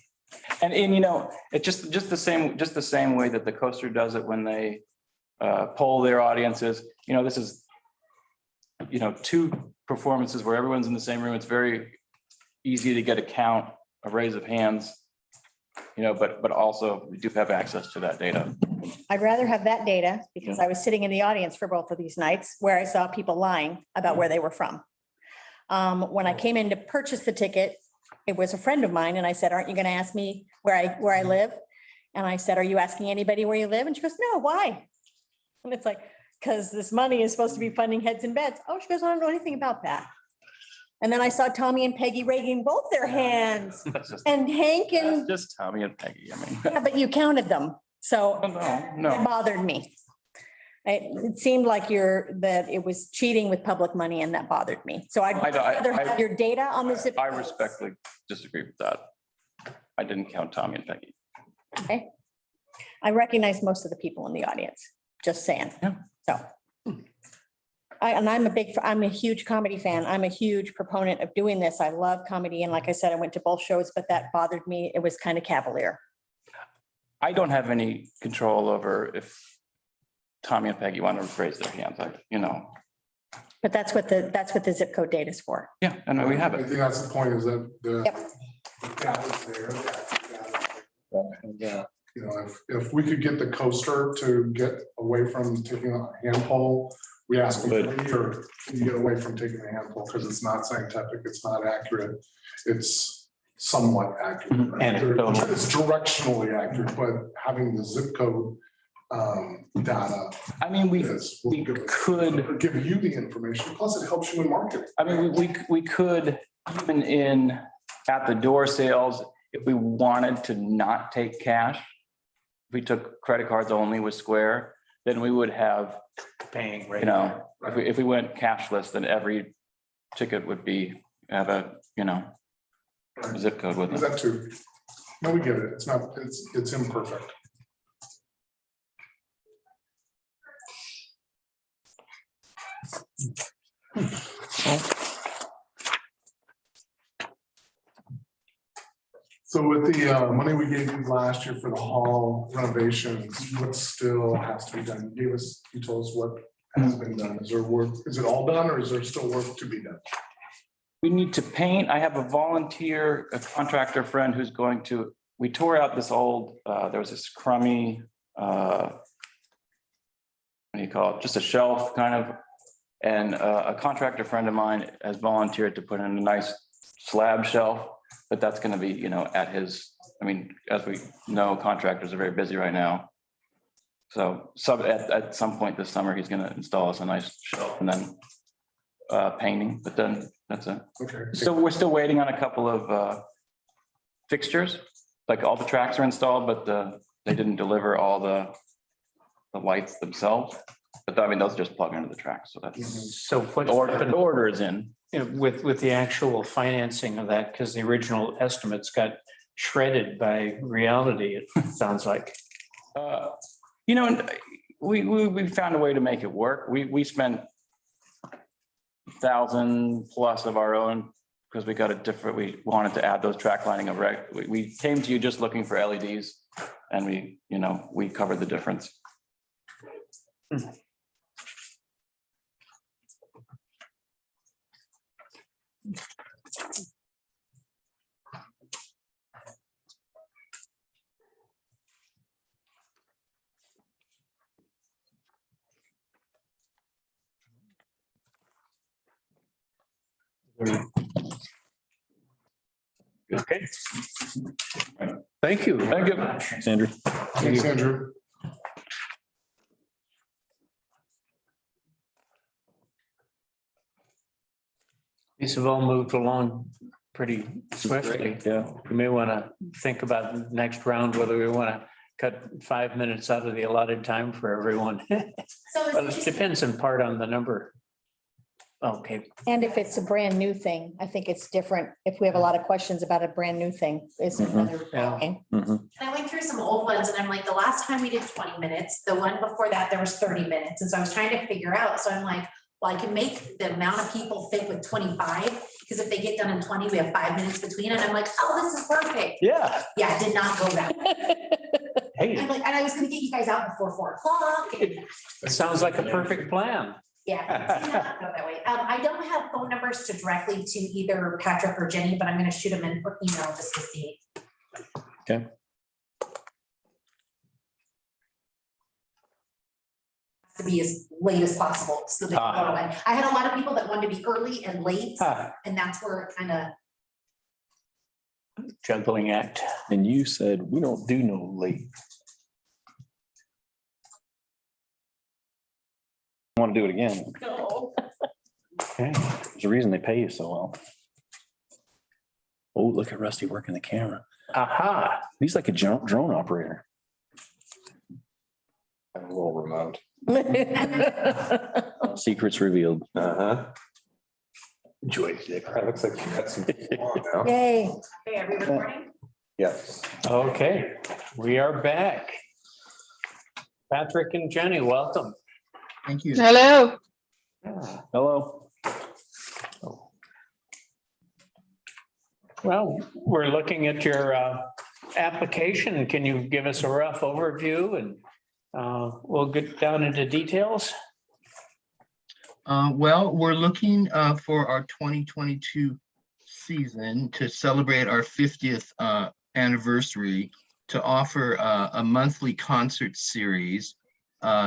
and you know, it's just the same way that the Coaster does it when they poll their audiences. You know, this is, you know, 2 performances where everyone's in the same room. It's very easy to get a count, a raise of hands, you know, but also we do have access to that data. I'd rather have that data because I was sitting in the audience for both of these nights where I saw people lying about where they were from. When I came in to purchase the ticket, it was a friend of mine and I said, aren't you going to ask me where I live? And I said, are you asking anybody where you live? And she goes, no, why? And it's like, because this money is supposed to be funding heads and beds. Oh, she goes, I don't know anything about that. And then I saw Tommy and Peggy raising both their hands and Hank and, Just Tommy and Peggy, I mean. yeah, but you counted them. So No. it bothered me. It seemed like that it was cheating with public money and that bothered me. So I'd rather have your data on the zip. I codes. respectfully disagree with that. I didn't count Tommy and Peggy. Okay. I recognize most of the people in the audience, just saying. Yeah. So. I'm a huge comedy fan. I'm a huge proponent of doing this. I love comedy. And like I said, I went to both shows, but that bothered me. It was kind of cavalier. I don't have any control over if Tommy and Peggy want to raise their hands, But that's what the zip code data is for. Yeah, and we have I it. think that's the point is that Yep. the data's there. And, you know, if we could get the coaster to get away from taking a hand poll, we ask them, or can you get away from taking a hand poll? Because it's not scientific, it's not accurate. It's somewhat accurate. right? Anecdotal. It's directionally accurate, but having the zip code data I mean, we will could, give you the information, plus it helps you in marketing. I mean, we could, even in at the door sales, if we wanted to not take cash, if we took credit cards only with Square, then we would have, Paying right. if we went cashless, then every ticket would have a, zip code with Is it. that too? No, we get it. It's not, it's imperfect. So with the money we gave you last year for the hall renovations, what still has to be done? You told us what has been done. Is there work, is it all done or is there still work to be done? We need to paint. I have a volunteer, a contractor friend who's going to, we tore out this old, there was this crummy, what do you call it? Just a shelf kind of. And a contractor friend of mine has volunteered to put in a nice slab shelf, but that's going to be, at his, as we know, contractors are very busy right now. So at some point this summer, he's going to install us a nice shelf and then painting, but then that's it. Okay. So we're still waiting on a couple of fixtures, like all the tracks are installed, but they didn't deliver all the lights themselves. But those just plug into the tracks, so that's, So what, the order is in. with the actual financing of that, because the original estimates got shredded by reality, it sounds like. And we found a way to make it work. We spent 1,000 plus of our own because we wanted to add those track lighting of we came to you just looking for LEDs and we covered the difference. Okay. Thank you. Thank you. Thanks, Andrew. Thanks, Andrew. These have all moved along pretty swiftly. Yeah. We may want to think about the next round, whether we want to cut 5 minutes out of the allotted time for everyone. So Well, is it it depends in part on the number. Okay, And if it's a brand new thing, I think it's different. If we have a lot of questions about a brand new thing, it's another Yeah. ballgame. And I went through some old ones and I'm like, the last time we did 20 minutes, the one before that, there was 30 minutes. And so I was trying to figure out, so I'm like, well, I can make the amount of people fit with 25, because if they get done in 20, we have 5 minutes between. And I'm like, oh, this is perfect. yeah. Yeah, it did not go that way. Hey, I'm like, and I was gonna get you guys out before 4 o'clock. And it sounds like a perfect plan. yeah, it did not go that way. I don't have phone numbers to directly to either Patrick or Jenny, but I'm gonna shoot them in email just to see. Okay. To be as late as possible, so they can go away. I had a lot of people that wanted to be early and late, Ah, and that's where it kind of, Juggling act. And you said we don't do no late. Want to do it again. Okay. There's a reason they pay you so well. Oh, look at Rusty working the camera. Aha. He's like a drone operator. I'm a little remote. Secrets revealed. Uh-huh. Enjoy it. That looks like you got some. now. Yay. Okay, are we recording? Yes. Okay, we are back. Patrick and Jenny, welcome. Thank you. Hello. Hello. Well, we're looking at your application. Can you give us a rough overview and we'll get down into details? Well, we're looking for our 2022 season to celebrate our 50th anniversary, to offer a monthly concert series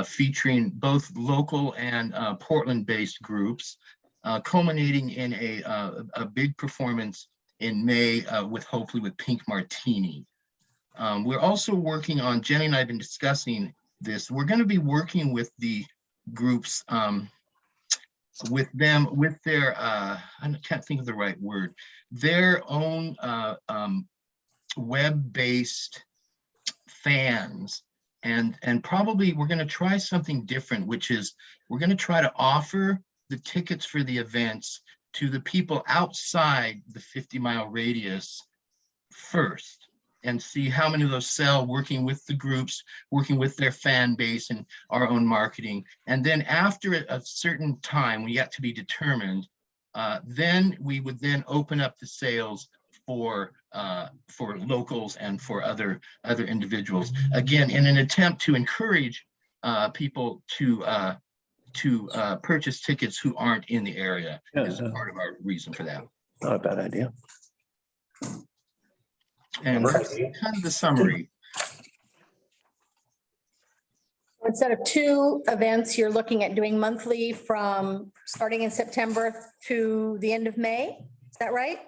featuring both local and Portland-based groups, culminating in a big performance in May hopefully with Pink Martini. We're also working on, Jenny and I have been discussing this, we're going to be working with the groups, with their, I can't think of the right word, their own web-based fans. And probably we're going to try something different, which is we're going to try to offer the tickets for the events to the people outside the 50-mile radius first, and see how many of those sell, working with the groups, working with their fan base and our own marketing. And then after a certain time, we yet to be determined, then we would then open up the sales for locals and for other individuals. Again, in an attempt to encourage people to purchase tickets who aren't in the area, is part of our reason for that. Not a bad idea. And that's kind of the summary. Instead of 2 events, you're looking at doing monthly from starting in September to the end of May. Is that right?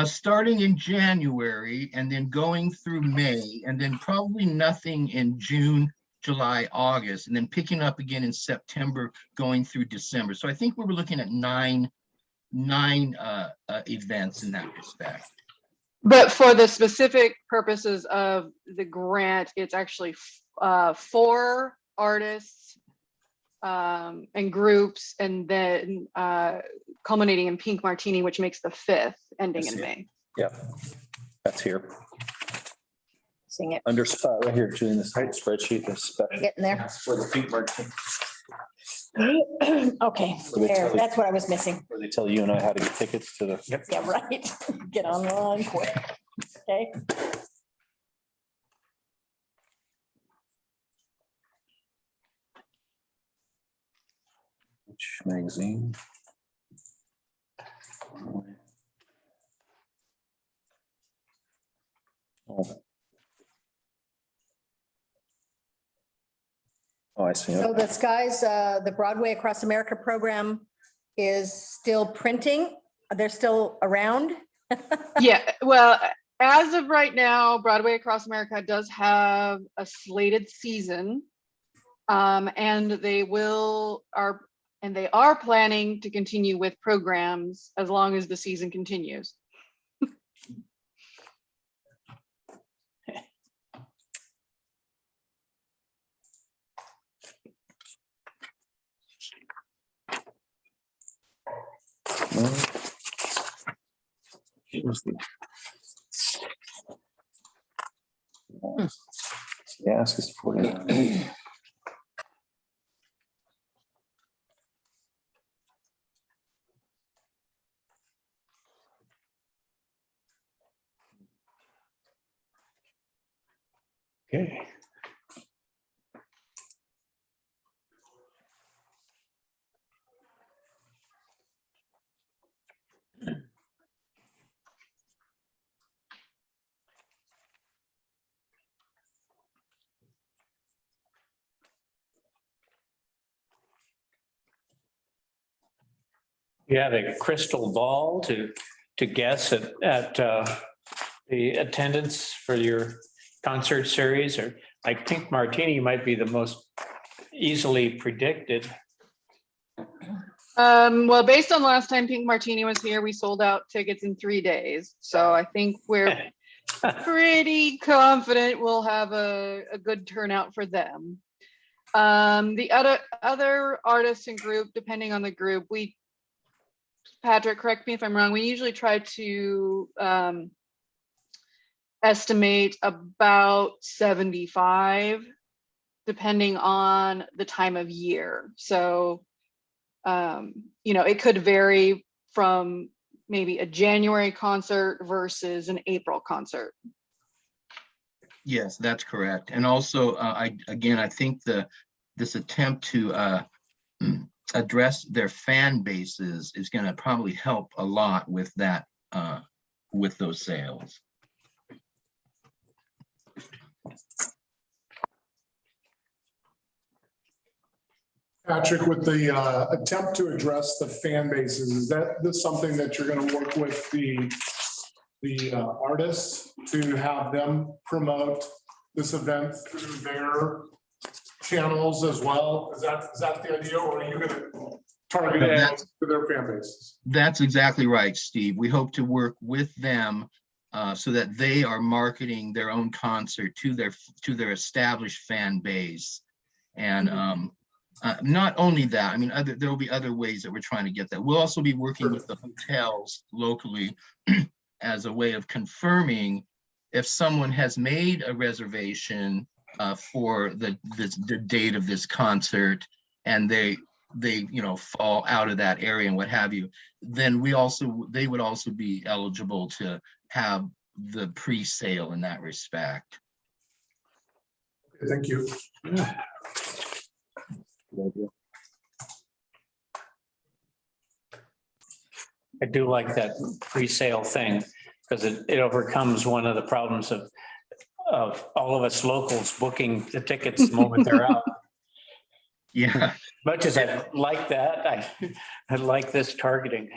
Starting in January and then going through May, and then probably nothing in June, July, August, and then picking up again in September, going through December. So I think we were looking at nine events in that respect. But for the specific purposes of the grant, it's actually 4 artists and groups, and then culminating in Pink Martini, which makes the 5th, ending in May. Yeah, that's here. Seeing it, Under spot right here, Julie, in the spreadsheet, the spec. getting there. Where the Pink Martini, Okay, there, that's what I was missing. where they tell you and I how to get tickets to the. Yeah, right. Get online quick. Okay. Which magazine? Oh, I see. So the Skies, the Broadway Across America program is still printing. They're still around. Yeah, well, as of right now, Broadway Across America does have a slated season. And they are planning to continue with programs as long as the season continues. The ask is 49. Okay. You have a crystal ball to guess at the attendance for your concert series, or like Pink Martini might be the most easily predicted. Well, based on last time Pink Martini was here, we sold out tickets in 3 days. So I think we're pretty confident we'll have a good turnout for them. The other artists and group, depending on the group, Patrick, correct me if I'm wrong, we usually try to estimate about 75, depending on the time of year. So, it could vary from maybe a January concert versus an April concert. Yes, that's correct. And also, I think this attempt to address their fan bases is going to probably help a lot with that, with those sales. Patrick, with the attempt to address the fan bases, is this something that you're going to work with the artists to have them promote this event through their channels as well? Is that the idea, or are you going to target it to their fan bases? That's exactly right, Steve. We hope to work with them so that they are marketing their own concert to their established fan base. And not only that, I mean, there will be other ways that we're trying to get that. We'll also be working with the hotels locally as a way of confirming if someone has made a reservation for the date of this concert and they fall out of that area and what have you, then they would also be eligible to have the pre-sale in that respect. Thank you. I do like that pre-sale thing because it overcomes one of the problems of all of us locals booking the tickets the moment they're out. Yeah. Much as I like that, I like this targeting.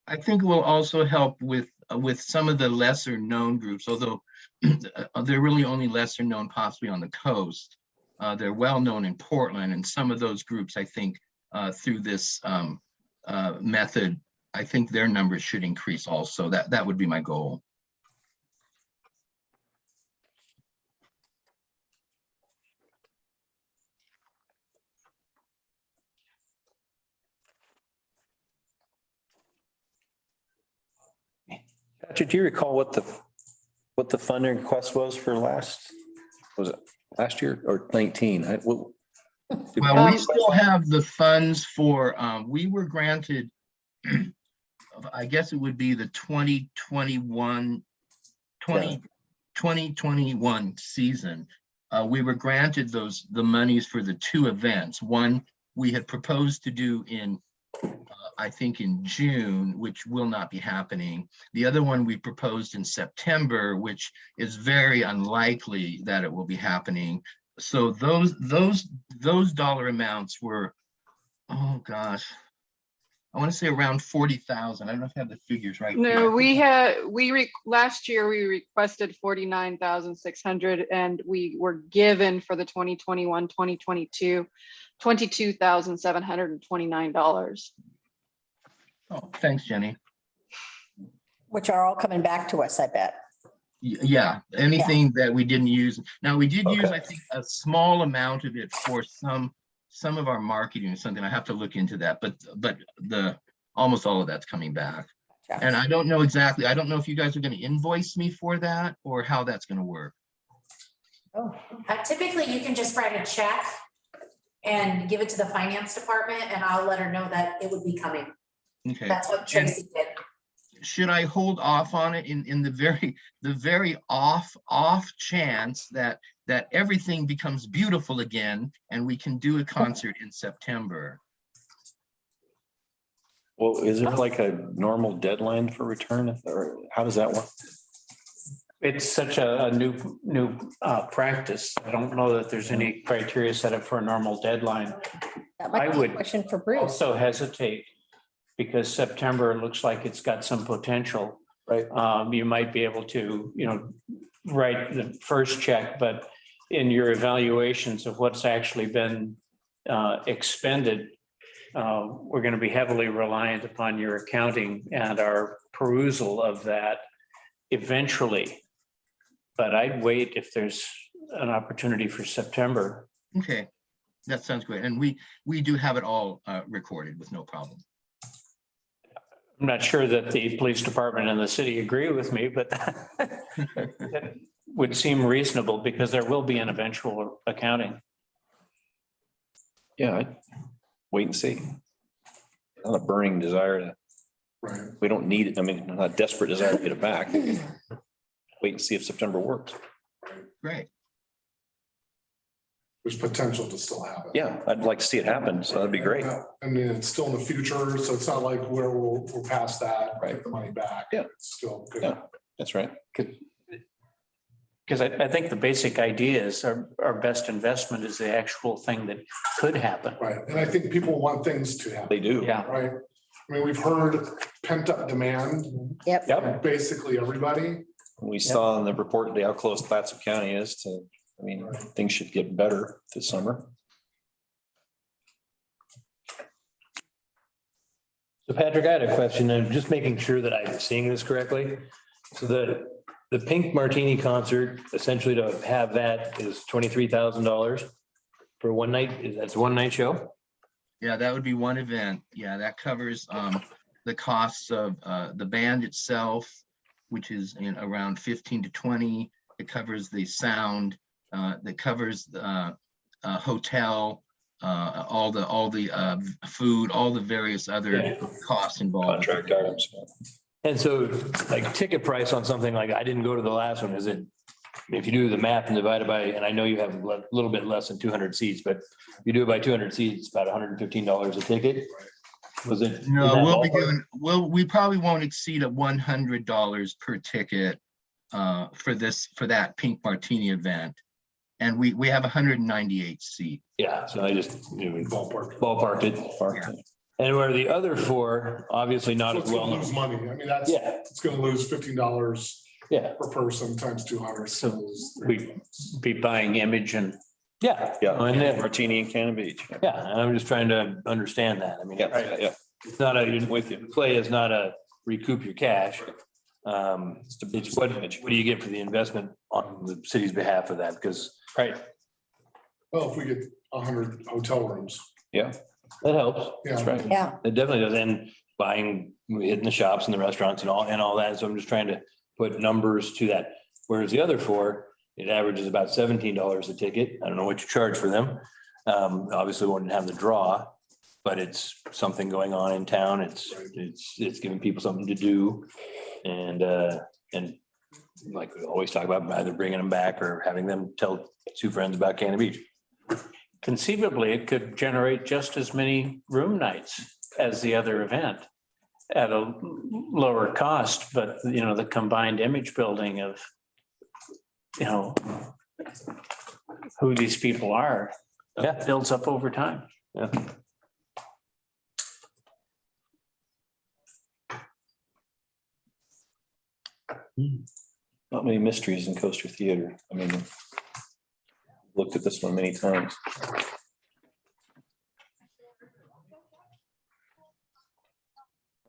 I think it will also help with some of the lesser known groups, although they're really only lesser known possibly on the coast. They're well known in Portland, and some of those groups, I think, through this method, I think their numbers should increase also. That would be my goal. Patrick, do you recall what the funding request was for last year or 19? Well, we still have the funds for, we were granted, I guess it would be the 2021 season. We were granted the monies for the two events. One we had proposed to do in, I think in June, which will not be happening. The other one we proposed in September, which is very unlikely that it will be happening. So those dollar amounts were, oh gosh, I want to say around 40,000. I don't know if I have the figures right. No, last year we requested 49,600 and we were given for the 2021, 2022, $22,729. Oh, thanks, Jenny. Which are all coming back to us, I bet. Yeah, anything that we didn't use. Now, we did use, I think, a small amount of it for some of our marketing or something. I have to look into that, but almost all of that's coming back. Yeah. And I don't know exactly, I don't know if you guys are going to invoice me for that or how that's going to work. Typically, you can just write a check and give it to the finance department, and I'll let her know that it would be coming. Okay. That's what Tracy did. Should I hold off on it in the very off chance that everything becomes beautiful again and we can do a concert in September? Well, is there like a normal deadline for return, or how does that work? It's such a new practice. I don't know that there's any criteria set up for a normal deadline. That might I be a would question for Bruce. Also hesitate because September looks like it's got some potential. Right. You might be able to, write the first check, but in your evaluations of what's actually been expended, we're going to be heavily reliant upon your accounting and our perusal of that eventually. But I'd wait if there's an opportunity for September. Okay, that sounds great. And we do have it all recorded with no problem. I'm not sure that the police department and the city agree with me, but that would seem reasonable because there will be an eventual accounting. Yeah, I'd wait and see. Not a burning desire to, Right. we don't need it. I mean, not a desperate desire to get it back. Wait and see if September works. Great. There's potential to still have it. Yeah, I'd like to see it happen, so that'd be great. I mean, it's still in the future, so it's not like where we're past that, get the money back. Yeah. It's still good. Yeah. That's right. Because I think the basic idea is our best investment is the actual thing that could happen. Right, and I think people want things to happen, They do. Yeah. right? I mean, we've heard pent up demand, Yep. from basically everybody. We saw in the report today how close Clatsop County is to, I mean, things should get better this summer. So Patrick, I had a question. I'm just making sure that I'm seeing this correctly. So the Pink Martini concert, essentially to have that is $23,000 for one night. That's a one night show? Yeah, that would be one event. Yeah, that covers the costs of the band itself, which is around 15 to 20. It covers the sound, that covers the hotel, all the food, all the various other costs involved. Contract items. And so like ticket price on something like, I didn't go to the last one, is it? If you do the math and divide it by, and I know you have a little bit less than 200 seats, but you do it by 200 seats, about $115 a ticket. Was it? No, we'll be doing, we probably won't exceed $100 per ticket for that Pink Martini event. And we have 198 seat. Yeah, so I just Ballpark. ballparked it. And where the other four, obviously not So as it's gonna well. lose money. I mean, that's, Yeah, it's gonna lose $15 yeah, per person times 200. So we'd be buying image and yeah. Yeah, And then, Martini and Cannon Beach. yeah, and I'm just trying to understand that. I mean, Yeah, yeah. it's not with you, play is not a recoup your cash. It's what do you get for the investment on the city's behalf of that? Because, right, Well, if we get 100 hotel rooms. Yeah, that helps. That's right. Yeah. It definitely does. And buying, hitting the shops and the restaurants and all that. So I'm just trying to put numbers to that. Whereas the other four, it averages about $17 a ticket. I don't know what you charge for them. Obviously wouldn't have the draw, but it's something going on in town. It's giving people something to do. And like we always talk about, either bringing them back or having them tell two friends about Cannon Beach. conceivably it could generate just as many room nights as the other event at a lower cost, but the combined image building of, who these people are, builds up over time. Yeah. Not many mysteries in Coaster Theater. I mean, looked at this one many times.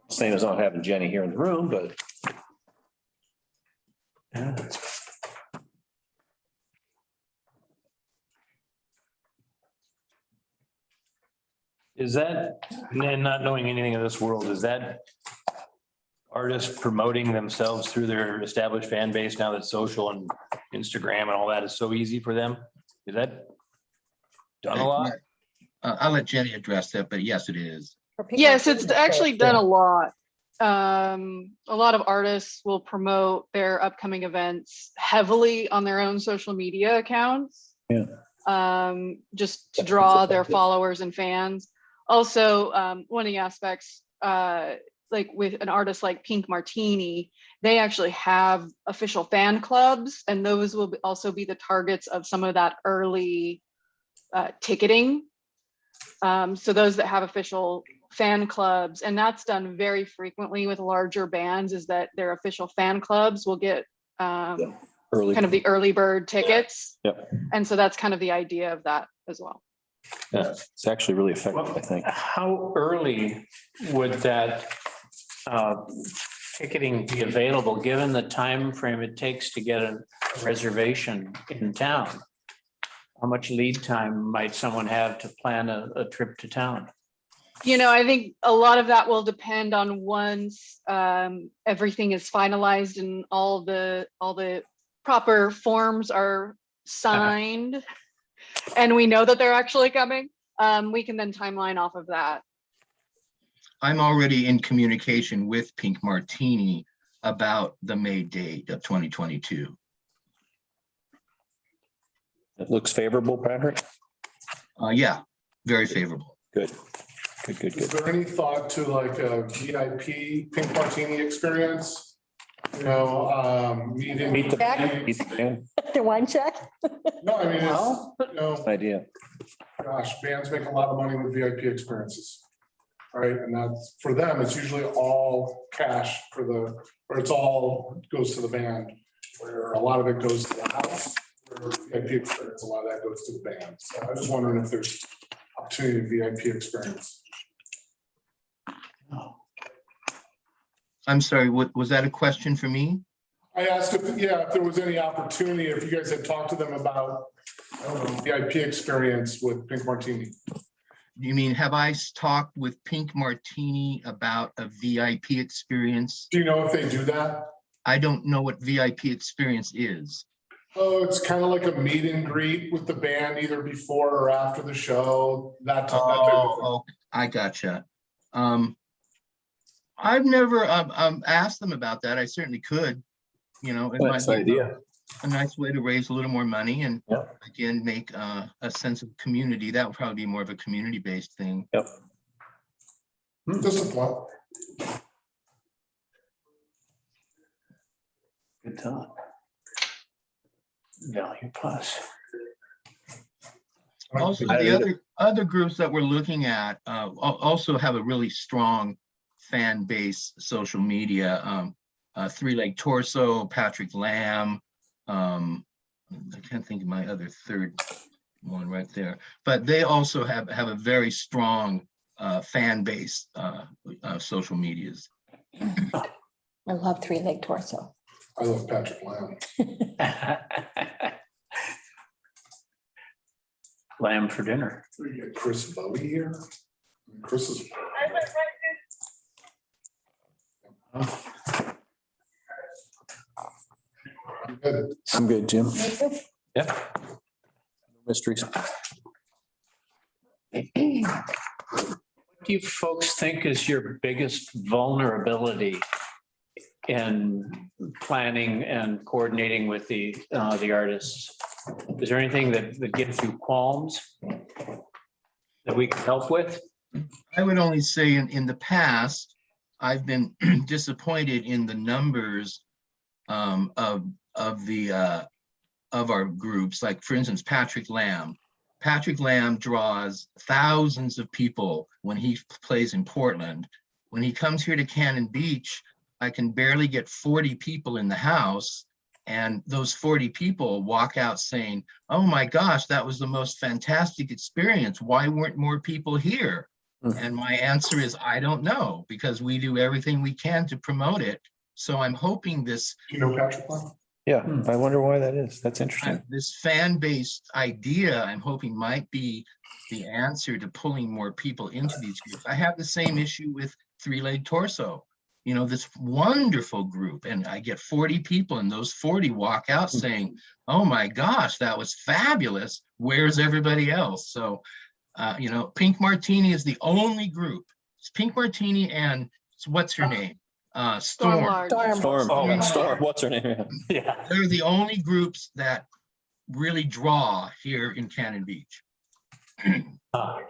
Same as not having Jenny here in the room, but Is that, and not knowing anything of this world, is that artists promoting themselves through their established fan base now that social and Instagram and all that is so easy for them? Is that done a lot? I'll let Jenny address that, but yes, it is. Yes, it's actually done a lot. A lot of artists will promote their upcoming events heavily on their own social media accounts. Yeah. Just to draw their followers and fans. Also, one of the aspects, like with an artist like Pink Martini, they actually have official fan clubs, and those will also be the targets of some of that early ticketing. So those that have official fan clubs, and that's done very frequently with larger bands, is that their official fan clubs will get early. kind of the early bird tickets. Yep. And so that's kind of the idea of that as well. Yeah, it's actually really effective, I think. How early would that ticketing be available, given the time frame it takes to get a reservation in town? How much lead time might someone have to plan a trip to town? I think a lot of that will depend on once everything is finalized and all the proper forms are signed and we know that they're actually coming. We can then timeline off of that. I'm already in communication with Pink Martini about the May date of 2022. It looks favorable, Patrick? Yeah, very favorable. Good. Good, good, Is good. there any thought to like a VIP Pink Martini experience? Meeting. Meet the Jack? band, meet the band. The wine check? No, I mean, it's, Idea. gosh, bands make a lot of money with VIP experiences. Right, and that's, for them, it's usually all cash or it's all goes to the band, where a lot of it goes to the house. Where VIP experience, a lot of that goes to the band. So I was just wondering if there's opportunity to VIP experience. I'm sorry, was that a question for me? I asked if there was any opportunity, if you guys had talked to them about, I don't know, VIP experience with Pink Martini. You mean, have I talked with Pink Martini about a VIP experience? Do you know if they do that? I don't know what VIP experience is. Oh, it's kind of like a meet and greet with the band either before or after the show, that type of thing. Oh, I gotcha. I've never asked them about that. I certainly could, it might Nice be idea. a nice way to raise a little more money and Yeah. again, make a sense of community. That would probably be more of a community-based thing. Yep. Just a thought. Good thought. Value plus. Also, the other groups that we're looking at also have a really strong fan base, social media. Three Leg Torso, Patrick Lamb. I can't think of my other third one right there, but they also have a very strong fan base, social medias. I love three-leg torso. I love Patrick Lamb. Lamb for dinner. We get Chris Bowie here. Chris is. Good. I'm good, Jim. Me too. Yeah. Mysteries. What do you folks think is your biggest vulnerability in planning and coordinating with the artists? Is there anything that gives you qualms that we can help with? I would only say in the past, I've been disappointed in the numbers of our groups. Like, for instance, Patrick Lamb. Patrick Lamb draws thousands of people when he plays in Portland. When he comes here to Cannon Beach, I can barely get 40 people in the house. And those 40 people walk out saying, "Oh my gosh, that was the most fantastic experience. Why weren't more people here?" And my answer is, I don't know, because we do everything we can to promote it. So I'm hoping this Do you know Patrick Lamb? Yeah, I wonder why that is. That's interesting. this fan-based idea, I'm hoping might be the answer to pulling more people into these groups. I have the same issue with Three Leg Torso. This wonderful group, and I get 40 people, and those 40 walk out saying, "Oh my gosh, that was fabulous. Where's everybody else?" So, Pink Martini is the only group. It's Pink Martini and what's her name? Storm. Storm, what's her name? Yeah. They're the only groups that really draw here in Cannon Beach. So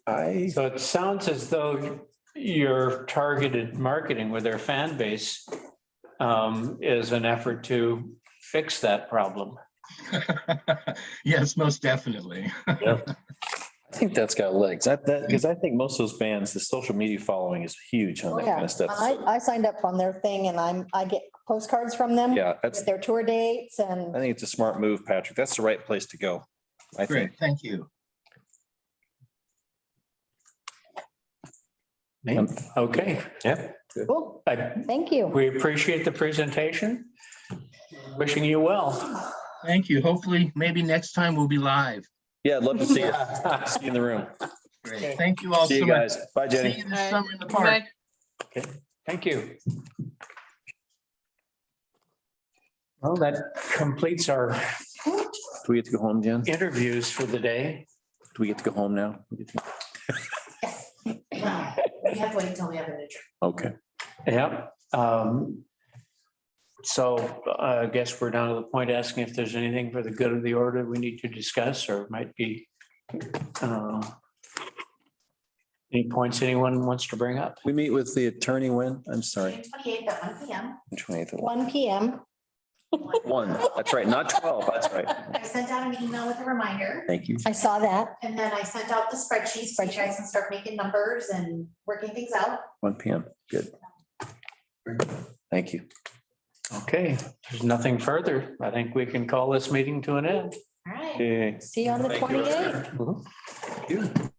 it sounds as though your targeted marketing with their fan base is an effort to fix that problem. Yes, most definitely. I think that's got legs. Because I think most of those bands, the social media following is huge on that kind Yeah, of stuff. I signed up on their thing and I get postcards from them. Yeah, that's, With their tour dates and. I think it's a smart move, Patrick. That's the right place to go. I think. Great, thank you. Okay. Yeah. Cool. I- Thank you. We appreciate the presentation. Wishing you well. Thank you. Hopefully, maybe next time we'll be live. Yeah, I'd love to see you. See you in the room. Great. Thank you all See so you much. guys. Bye, See Jenny. you this summer in the park. Thank you. Well, that completes our Do we get to go home, Jen? Do interviews for the day. we get to go home now? Yes. Well, we have to wait until we have an adjournment. Okay. Yep. So I guess we're down to the point asking if there's anything for the good of the order we need to discuss or might be any points anyone wants to bring up? We meet with the attorney when? I'm sorry. 28th at 1 p.m. 28th of 1 PM. 1. That's right, not 12. That's right. I sent out an email with a reminder, Thank you. I saw that. and then I sent out the spreadsheets so you guys can start making numbers and working things out. 1 PM. Good. Thank you. Okay, there's nothing further. I think we can call this meeting to an end. All right. Okay. See you on the Thank you. 28th. Thank you.